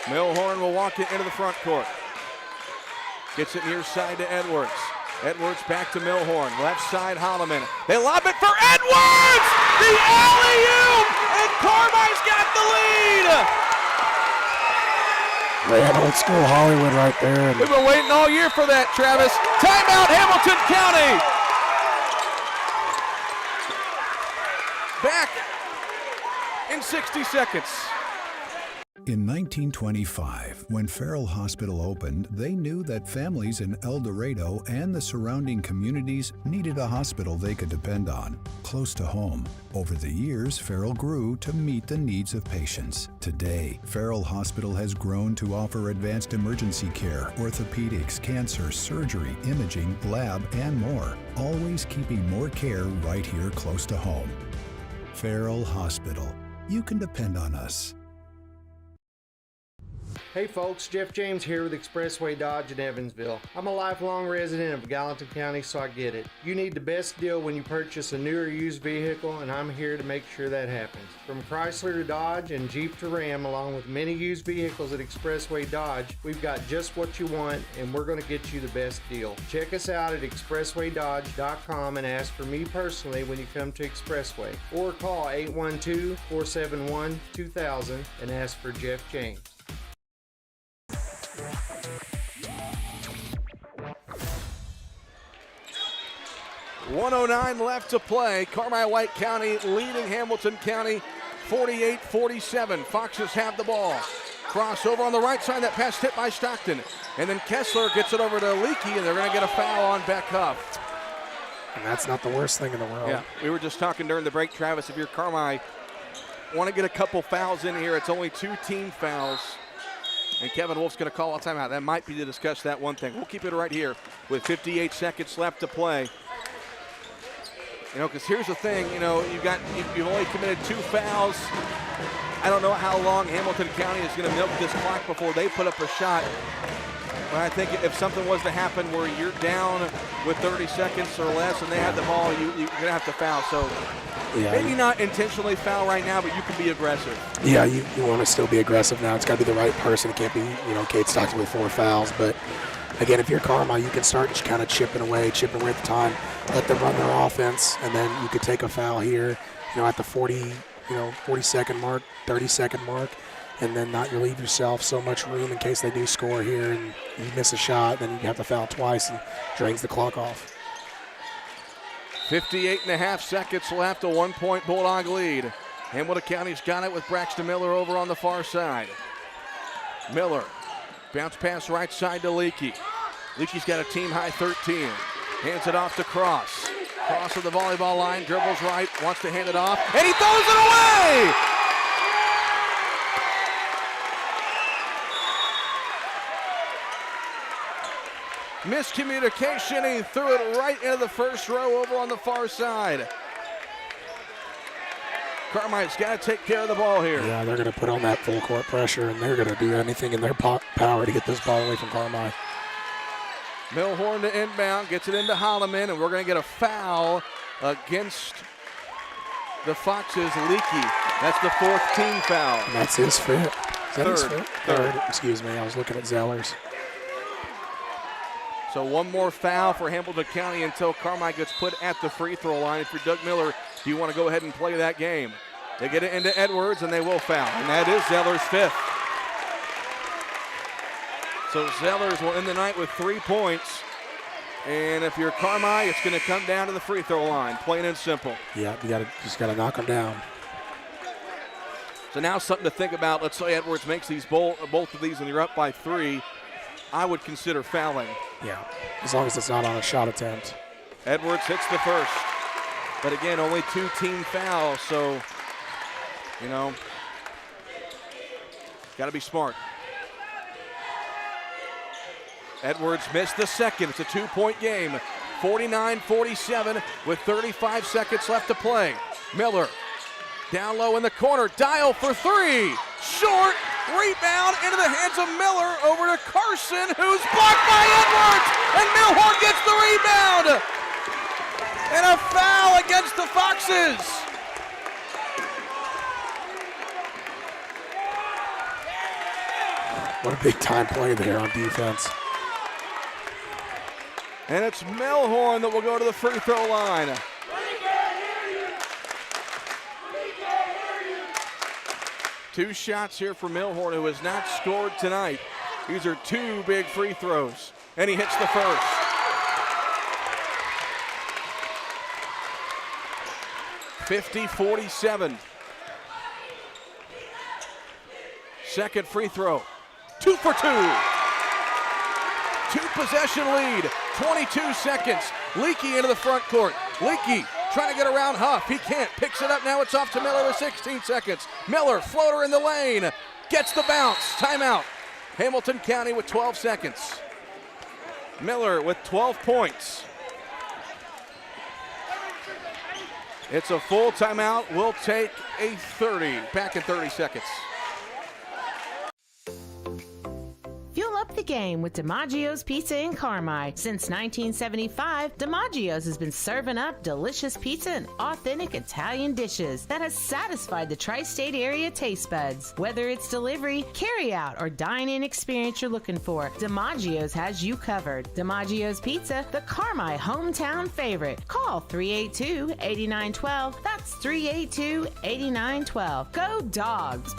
Milhorn will walk it into the front court. Gets it near side to Edwards. Edwards back to Milhorn. Left side, Holloman. They lob it for Edwards! The alley-oop! And Carmi's got the lead! Man, old school Hollywood right there. We've been waiting all year for that, Travis. Timeout, Hamilton County! Back in 60 seconds. In 1925, when Farrell Hospital opened, they knew that families in El Dorado and the surrounding communities needed a hospital they could depend on, close to home. Over the years, Farrell grew to meet the needs of patients. Today, Farrell Hospital has grown to offer advanced emergency care, orthopedics, cancer, surgery, imaging, lab, and more, always keeping more care right here close to home. Farrell Hospital. You can depend on us. Hey folks, Jeff James here with Expressway Dodge in Evansville. I'm a lifelong resident of Gallatin County, so I get it. You need the best deal when you purchase a new or used vehicle, and I'm here to make sure that happens. From Chrysler to Dodge and Jeep to Ram, along with many used vehicles at Expressway Dodge, we've got just what you want, and we're going to get you the best deal. Check us out at expresswaydodge.com and ask for me personally when you come to Expressway, or call 812-471-2000 and ask for Jeff James. .109 left to play. Carmi-White County leading Hamilton County 48-47. Foxes have the ball. Crossover on the right side. That pass hit by Stockton. And then Kessler gets it over to Leakey, and they're going to get a foul on Beck Huff. And that's not the worst thing in the world. Yeah, we were just talking during the break, Travis, if you're Carmi, want to get a couple fouls in here. It's only 2 team fouls. And Kevin Wolf's going to call a timeout. That might be to discuss that one thing. We'll keep it right here with 58 seconds left to play. You know, because here's the thing, you know, you've only committed 2 fouls. I don't know how long Hamilton County is going to milk this clock before they put up a shot. But I think if something was to happen where you're down with 30 seconds or less and they have the ball, you're going to have to foul. So yeah, maybe not intentionally foul right now, but you can be aggressive. Yeah, you want to still be aggressive now. It's got to be the right person. It can't be, you know, Kate Stockton with 4 fouls. But again, if you're Carmi, you can start just kind of chipping away at the time. Let them run their offense, and then you could take a foul here, you know, at the 40-second mark, 30-second mark, and then not relieve yourself so much room in case they do score here and you miss a shot, then you have to foul twice and drains the clock off. 58.5 seconds left, a 1-point Bulldog lead. Hamilton County's got it with Braxton Miller over on the far side. Miller, bounce pass right side to Leakey. Leakey's got a team-high 13. Hands it off to Cross. Cross at the volleyball line, dribbles right, wants to hand it off, and he throws it away! Miscommunication, he threw it right into the first row over on the far side. Carmine's got to take care of the ball here. Yeah, they're going to put on that full court pressure, and they're going to do anything in their power to get this ball away from Carmine. Milhorn to inbound, gets it into Holloman, and we're going to get a foul against the Foxes. Leakey. That's the 4th team foul. And that's his fifth. Is that his fifth? Third. Excuse me, I was looking at Zellers. So one more foul for Hamilton County until Carmine gets put at the free throw line. If you're Doug Miller, do you want to go ahead and play that game? They get it into Edwards, and they will foul. And that is Zellers' 5th. So Zellers will end the night with 3 points. And if you're Carmine, it's going to come down to the free throw line, plain and simple. Yeah, you just got to knock them down. So now something to think about. Let's say Edwards makes these both of these and you're up by 3. I would consider fouling. Yeah, as long as it's not on a shot attempt. Edwards hits the first. But again, only 2 team fouls, so, you know, got to be smart. Edwards missed the second. It's a 2-point game. 49-47 with 35 seconds left to play. Miller down low in the corner. Dial for 3. Short. Rebound into the hands of Miller over to Carson, who's blocked by Edwards. And Milhorn gets the rebound. And a foul against the Foxes. What a big time play there on defense. And it's Milhorn that will go to the free throw line. Two shots here for Milhorn, who has not scored tonight. These are 2 big free throws, and he hits the first. (50-47). Second free throw. 2 for 2. 2-possession lead. 22 seconds. Leakey into the front court. Leakey trying to get around Huff. He can't. Picks it up. Now it's off to Miller with 16 seconds. Miller, floater in the lane. Gets the bounce. Timeout. Hamilton County with 12 seconds. Miller with 12 points. It's a full timeout. We'll take a 30. Back in 30 seconds. Fuel up the game with DiMaggio's Pizza in Carmi. Since 1975, DiMaggio's has been serving up delicious pizza and authentic Italian dishes that has satisfied the tri-state area taste buds. Whether it's delivery, carry-out, or dine-in experience you're looking for, DiMaggio's has you covered. DiMaggio's Pizza, the Carmi hometown favorite. Call 382-8912. That's 382-8912. Go Dogs!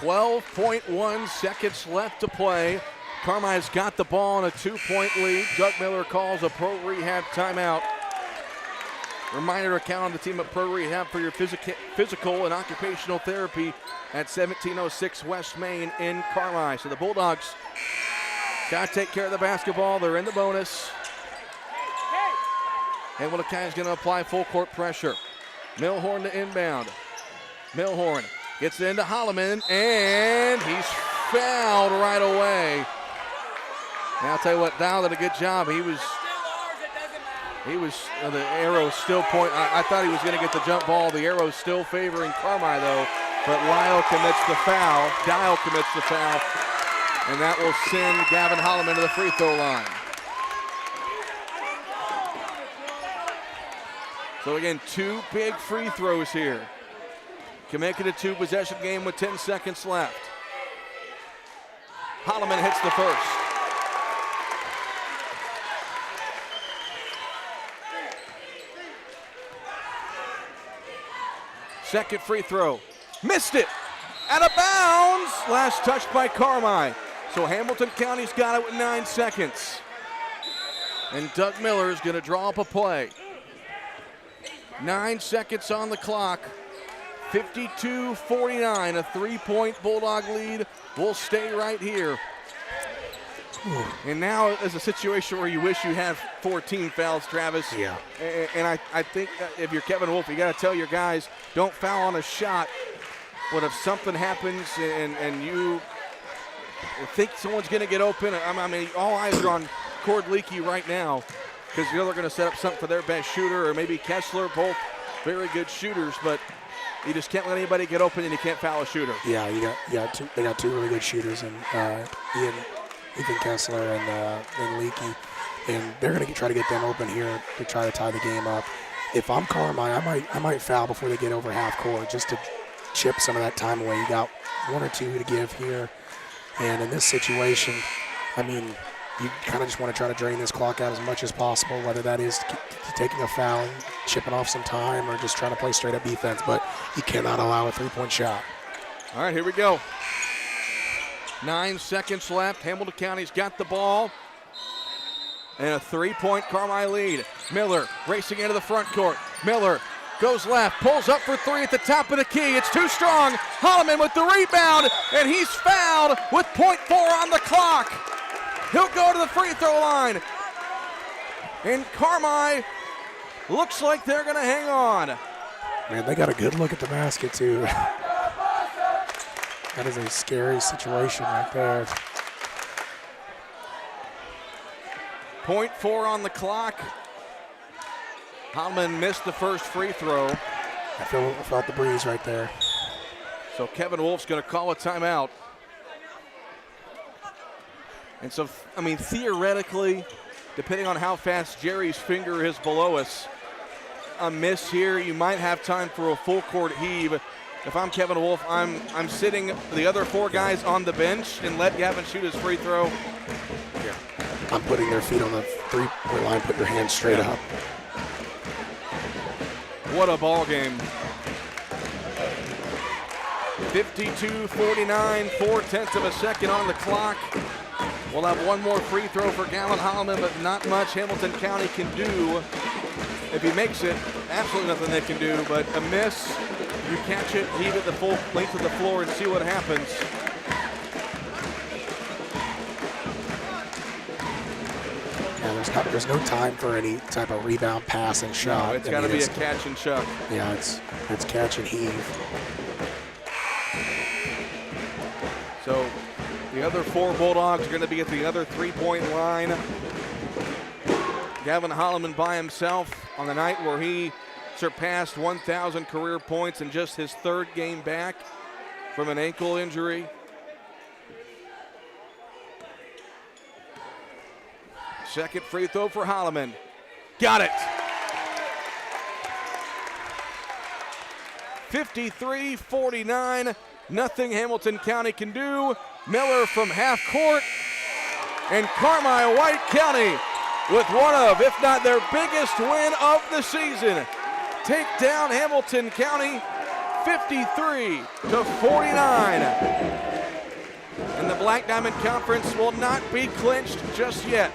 12.1 seconds left to play. Carmine's got the ball in a 2-point lead. Doug Miller calls a Pro Rehab timeout. Reminder to count on the team at Pro Rehab for your physical and occupational therapy at 1706 West Main in Carmi. So the Bulldogs got to take care of the basketball. They're in the bonus. And Willikin's going to apply full court pressure. Milhorn to inbound. Milhorn gets it into Holloman, and he's fouled right away. And I'll tell you what, Dial did a good job. He was the arrow still point. I thought he was going to get the jump ball. The arrow's still favoring Carmi, though. But Lyle commits the foul. Dial commits the foul. And that will send Gavin Holloman to the free throw line. So again, 2 big free throws here. Can make it a 2-possession game with 10 seconds left. Holloman hits the first. Second free throw. Missed it. Out of bounds. Last touch by Carmi. So Hamilton County's got it with 9 seconds. And Doug Miller's going to draw up a play. 9 seconds on the clock. 52-49, a 3-point Bulldog lead. Will stay right here. And now is a situation where you wish you had 14 fouls, Travis. Yeah. And I think if you're Kevin Wolf, you got to tell your guys, don't foul on a shot. But if something happens and you I think someone's going to get open. I mean, all eyes are on Cord Leakey right now because they're going to set up something for their best shooter, or maybe Kessler, both very good shooters, but you just can't let anybody get open and you can't foul a shooter. Yeah, they got two really good shooters, and Ethan Kessler and Leakey, and they're going to try to get them open here to try to tie the game up. If I'm Carmi, I might foul before they get over half court just to chip some of that time away. You got one or two to give here, and in this situation, I mean, you kind of just want to try to drain this clock out as much as possible, whether that is taking a foul, chipping off some time, or just trying to play straight-up defense, but you cannot allow a three-point shot. All right, here we go. 9 seconds left. Hamilton County's got the ball. And a three-point Carmi lead. Miller racing into the front court. Miller goes left, pulls up for three at the top of the key. It's too strong. Holloman with the rebound, and he's fouled with .4 on the clock. He'll go to the free throw line. And Carmi looks like they're going to hang on. Man, they got a good look at the basket, too. That is a scary situation right there. .4 on the clock. Holloman missed the first free throw. I felt the breeze right there. So Kevin Wolf's going to call a timeout. And so, I mean, theoretically, depending on how fast Jerry's finger is below us, a miss here, you might have time for a full court heave. If I'm Kevin Wolf, I'm sitting the other four guys on the bench and let Gavin shoot his free throw. Yeah. I'm putting their feet on the three-point line, put your hands straight up. What a ball game. 52-49, 4/10 of a second on the clock. We'll have one more free throw for Gavin Holloman, but not much Hamilton County can do. If he makes it, absolutely nothing they can do, but a miss, you catch it, heave it the full length of the floor and see what happens. Yeah, there's no time for any type of rebound, pass, and shot. No, it's got to be a catch and chuck. Yeah, it's catch and heave. So the other four Bulldogs are going to be at the other three-point line. Gavin Holloman by himself on the night where he surpassed 1,000 career points in just his third game back from an ankle injury. Second free throw for Holloman. Got it. 53-49. Nothing Hamilton County can do. Miller from half court. And Carmi White County with one of, if not their biggest win of the season. Take down Hamilton County 53-49. And the Black Diamond Conference will not be clinched just yet.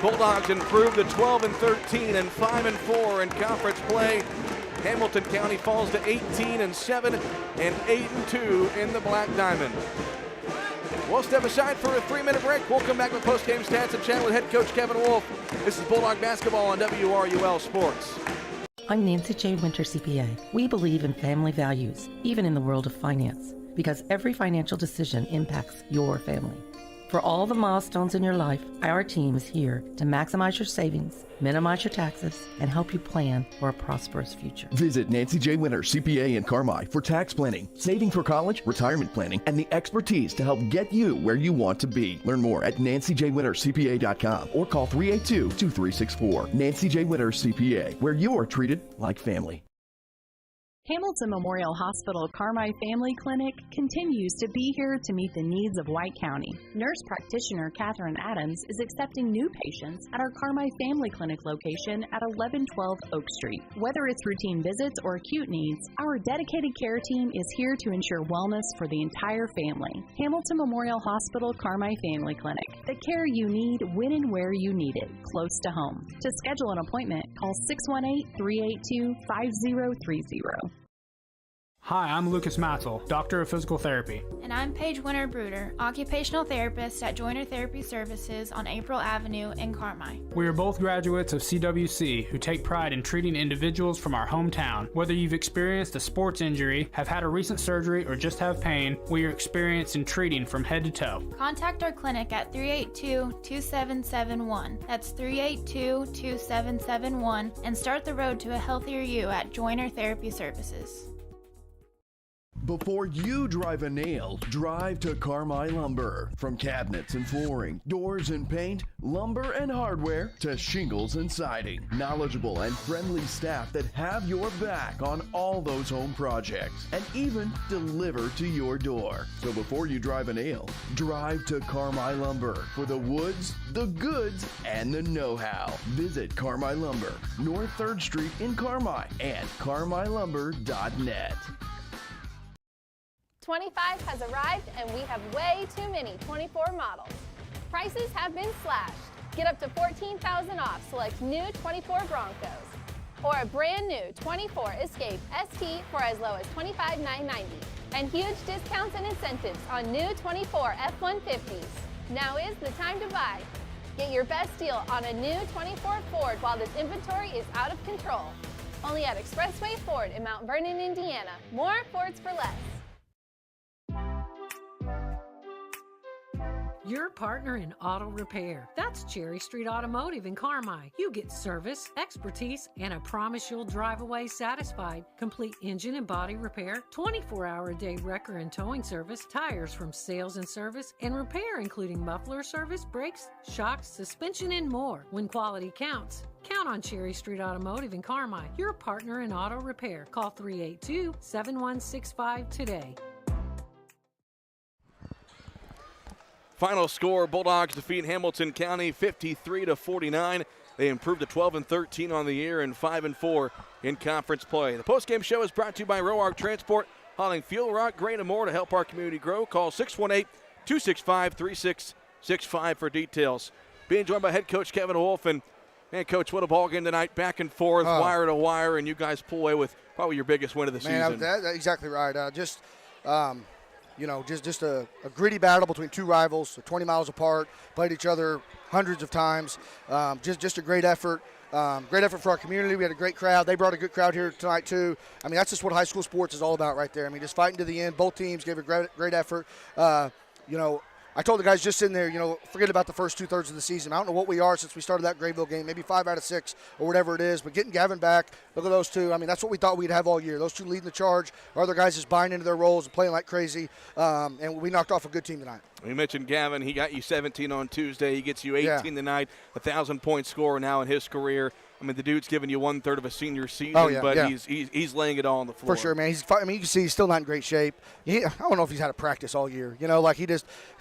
Bulldogs improved to 12-13 and 5-4 in conference play. Hamilton County falls to 18-7 and 8-2 in the Black Diamond. We'll step aside for a 3-minute break. We'll come back with post-game stats and chat with head coach Kevin Wolf. This is Bulldog Basketball on WRUL Sports. I'm Nancy J. Winter, CPA. We believe in family values, even in the world of finance, because every financial decision impacts your family. For all the milestones in your life, our team is here to maximize your savings, minimize your taxes, and help you plan for a prosperous future. Visit Nancy J. Winter, CPA in Carmi for tax planning, saving for college, retirement planning, and the expertise to help get you where you want to be. Learn more at nancyjwintercpa.com or call 382-2364. Nancy J. Winter, CPA, where you're treated like family. Hamilton Memorial Hospital Carmi Family Clinic continues to be here to meet the needs of White County. Nurse practitioner Catherine Adams is accepting new patients at our Carmi Family Clinic location at 1112 Oak Street. Whether it's routine visits or acute needs, our dedicated care team is here to ensure wellness for the entire family. Hamilton Memorial Hospital Carmi Family Clinic. The care you need when and where you need it, close to home. To schedule an appointment, call 618-382-5030. Hi, I'm Lucas Matzel, Doctor of Physical Therapy. And I'm Paige Winter-Bruder, Occupational Therapist at Joiner Therapy Services on April Avenue in Carmi. We are both graduates of CWC who take pride in treating individuals from our hometown. Whether you've experienced a sports injury, have had a recent surgery, or just have pain, we are experienced in treating from head to toe. Contact our clinic at 382-2771. That's 382-2771 and start the road to a healthier you at Joiner Therapy Services. Before you drive a nail, drive to Carmi Lumber. From cabinets and flooring, doors and paint, lumber and hardware, to shingles and siding. Knowledgeable and friendly staff that have your back on all those home projects and even deliver to your door. So before you drive a nail, drive to Carmi Lumber for the woods, the goods, and the know-how. Visit Carmi Lumber, North 3rd Street in Carmi and carmilumber.net. 25 has arrived and we have way too many 24 models. Prices have been slashed. Get up to $14,000 off select new 24 Broncos or a brand new 24 Escape ST for as low as $25,990. And huge discounts and incentives on new 24 F-150s. Now is the time to buy. Get your best deal on a new 24 Ford while this inventory is out of control. Only at Expressway Ford in Mount Vernon, Indiana. More Fords for less. Your partner in auto repair. That's Cherry Street Automotive in Carmi. You get service, expertise, and a promise you'll drive away satisfied. Complete engine and body repair, 24-hour-a-day wrecker and towing service, tires from sales and service, and repair including muffler service, brakes, shocks, suspension, and more. When quality counts, count on Cherry Street Automotive in Carmi. Your partner in auto repair. Call 382-7165 today. Final score, Bulldogs defeat Hamilton County 53-49. They improved to 12-13 on the year and 5-4 in conference play. The postgame show is brought to you by Roark Transport, hauling fuel, rock, grain, and more to help our community grow. Call 618-265-3665 for details. Being joined by head coach Kevin Wolf. And, man, Coach, what a ball game tonight, back and forth, wire to wire, and you guys pull away with probably your biggest win of the season. That's exactly right. Just a gritty battle between two rivals, 20 miles apart, played each other hundreds of times. Just a great effort. Great effort for our community. We had a great crowd. They brought a good crowd here tonight, too. I mean, that's just what high school sports is all about right there. I mean, just fighting to the end. Both teams gave a great effort. I told the guys just in there, forget about the first two-thirds of the season. I don't know what we are since we started that Grayville game, maybe 5 out of 6 or whatever it is. But getting Gavin back, look at those two. I mean, that's what we thought we'd have all year. Those two leading the charge. Our other guys just buying into their roles and playing like crazy. And we knocked off a good team tonight. We mentioned Gavin. He got you 17 on Tuesday. He gets you 18 tonight, 1,000-point scorer now in his career. I mean, the dude's giving you 1/3 of a senior season, but he's laying it all on the floor. For sure, man. You can see he's still not in great shape. I don't know if he's had a practice all year. He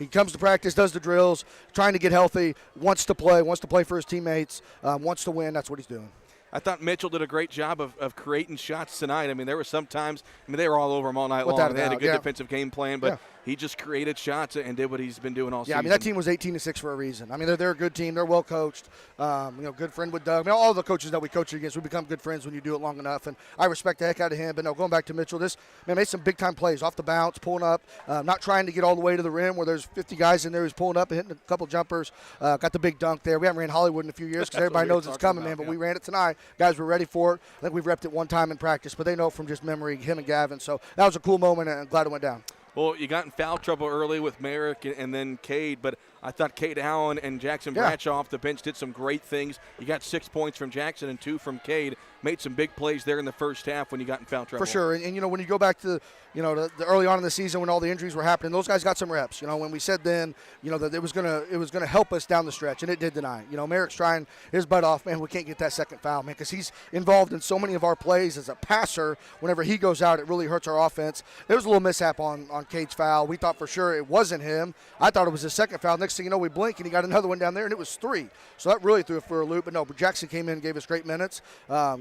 comes to practice, does the drills, trying to get healthy, wants to play for his teammates, wants to win. That's what he's doing. I thought Mitchell did a great job of creating shots tonight. I mean, there were some times, they were all over him all night long. They had a good defensive game plan, but he just created shots and did what he's been doing all season. Yeah, I mean, that team was 18-6 for a reason. I mean, they're a good team. They're well coached. Good friend with Doug. I mean, all the coaches that we coach against, we become good friends when you do it long enough, and I respect the heck out of him. But no, going back to Mitchell, made some big-time plays off the bounce, pulling up, not trying to get all the way to the rim where there's 50 guys in there who's pulling up and hitting a couple jumpers. Got the big dunk there. We haven't ran Hollywood in a few years because everybody knows it's coming, man, but we ran it tonight. Guys were ready for it. I think we've repped it one time in practice, but they know from just memory, him and Gavin. So that was a cool moment, and I'm glad it went down. Well, you got in foul trouble early with Merrick and then Cade, but I thought Cade Allen and Jackson Bradshaw off the bench did some great things. You got 6 points from Jackson and 2 from Cade. Made some big plays there in the first half when you got in foul trouble. For sure. And when you go back to, the early on in the season when all the injuries were happening, those guys got some reps. When we said then, that it was gonna help us down the stretch, and it did tonight. Merrick's trying his butt off, man. We can't get that second foul, man, because he's involved in so many of our plays as a passer. Whenever he goes out, it really hurts our offense. There was a little mishap on Cade's foul. We thought for sure it wasn't him. I thought it was his second foul. Next thing you know, we blink, and he got another one down there, and it was 3. So that really threw it for a loop. But no, Jackson came in and gave us great minutes.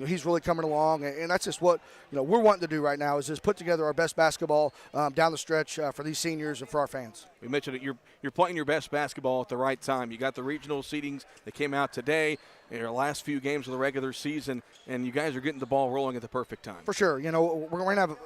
He's really coming along, and that's just what we're wanting to do right now is just put together our best basketball down the stretch for these seniors and for our fans. We mentioned it. You're playing your best basketball at the right time. You got the regional seedings that came out today in your last few games of the regular season, and you guys are getting the ball rolling at the perfect time. For sure. We're going to have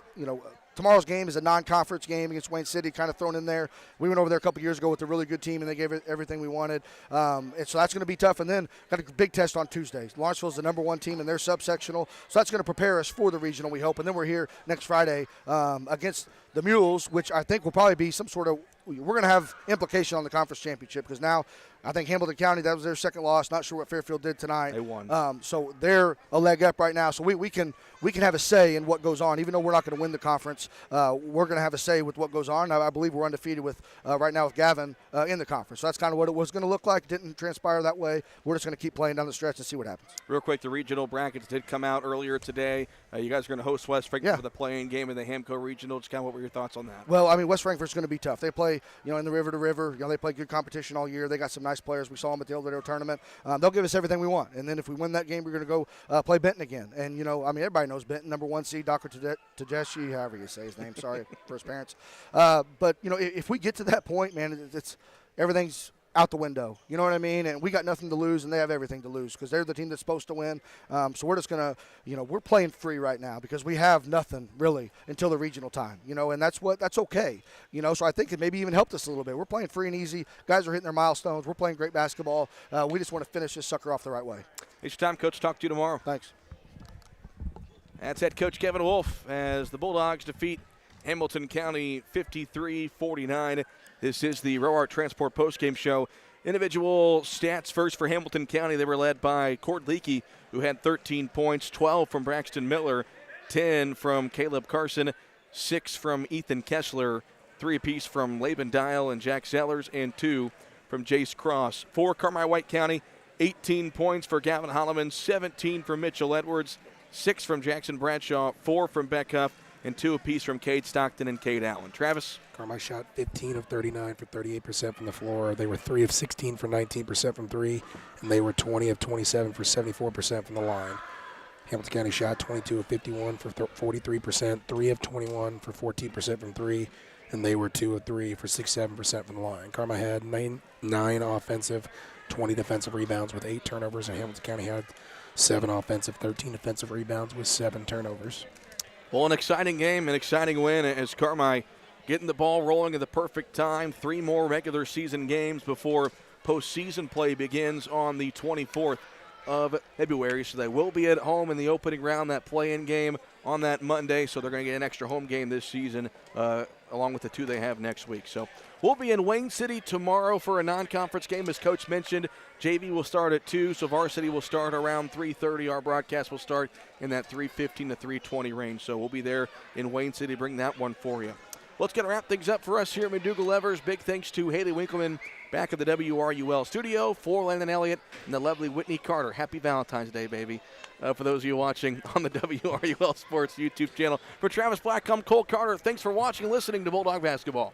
tomorrow's game is a non-conference game against Wayne City, kind of thrown in there. We went over there a couple years ago with a really good team, and they gave it everything we wanted. And so that's going to be tough. And then got a big test on Tuesday. Lawrenceville's the number 1 team in their subsectional, so that's going to prepare us for the regional, we hope. And then we're here next Friday against the Mules, which I think will probably be some sort of – we're going to have implication on the conference championship because now I think Hamilton County, that was their second loss. Not sure what Fairfield did tonight. They won. So they're a leg up right now. So we can have a say in what goes on. Even though we're not going to win the conference, we're going to have a say with what goes on. I believe we're undefeated with right now with Gavin in the conference. So that's kind of what it was going to look like. It didn't transpire that way. We're just going to keep playing down the stretch and see what happens. Real quick, the regional brackets did come out earlier today. You guys are going to host West Frankfort for the play-in game in the Hamco Regional. Just kind of what were your thoughts on that? Well, I mean, West Frankfort's going to be tough. They play, in the river to river. They play good competition all year. They got some nice players. We saw them at the El Dorado tournament. They'll give us everything we want. And then if we win that game, we're going to go play Benton again. And, everybody knows Benton, number 1 seed, Dr. Tadeshi, however you say his name. Sorry, first parents. But, if we get to that point, man, it's everything's out the window. You know what I mean? And we got nothing to lose, and they have everything to lose because they're the team that's supposed to win. So we're just going to, we're playing free right now because we have nothing really until the regional time, and that's okay. So I think it maybe even helped us a little bit. We're playing free and easy. Guys are hitting their milestones. We're playing great basketball. We just want to finish this sucker off the right way. Thanks for your time, Coach. Talk to you tomorrow. Thanks. That's head coach Kevin Wolf as the Bulldogs defeat Hamilton County 53-49. This is the Roark Transport postgame show. Individual stats first for Hamilton County. They were led by Cord Leakey, who had 13 points, 12 from Braxton Miller, 10 from Caleb Carson, 6 from Ethan Kessler, 3 apiece from Laban Dial and Jack Sellers, and 2 from Jace Cross. For Carmi-White County, 18 points for Gavin Holloman, 17 from Mitchell Edwards, 6 from Jackson Bradshaw, 4 from Beck Huff, and 2 apiece from Cade Stockton and Cade Allen. Travis? Carmi shot 15 of 39 for 38% from the floor. They were 3 of 16 for 19% from 3, and they were 20 of 27 for 74% from the line. Hamilton County shot 22 of 51 for 43%, 3 of 21 for 14% from 3, and they were 2 of 3 for 67% from the line. Carmi had 9 offensive, 20 defensive rebounds with 8 turnovers, and Hamilton County had 7 offensive, 13 defensive rebounds with 7 turnovers. Well, an exciting game, an exciting win as Carmi getting the ball rolling at the perfect time. 3 more regular season games before postseason play begins on the 24th of February. So they will be at home in the opening round, that play-in game on that Monday. So they're going to get an extra home game this season along with the 2 they have next week. So we'll be in Wayne City tomorrow for a non-conference game. As Coach mentioned, JV will start at 2, so varsity will start around 3:30. Our broadcast will start in that 3:15 to 3:20 range. So we'll be there in Wayne City, bring that one for you. Let's get to wrap things up for us here at McDougal-Evers. Big thanks to Haley Winkleman back at the WRUL studio, for Landon Elliott and the lovely Whitney Carter. Happy Valentine's Day, baby. For those of you watching on the WRUL Sports YouTube channel. For Travis Black, I'm Cole Carter. Thanks for watching and listening to Bulldog Basketball.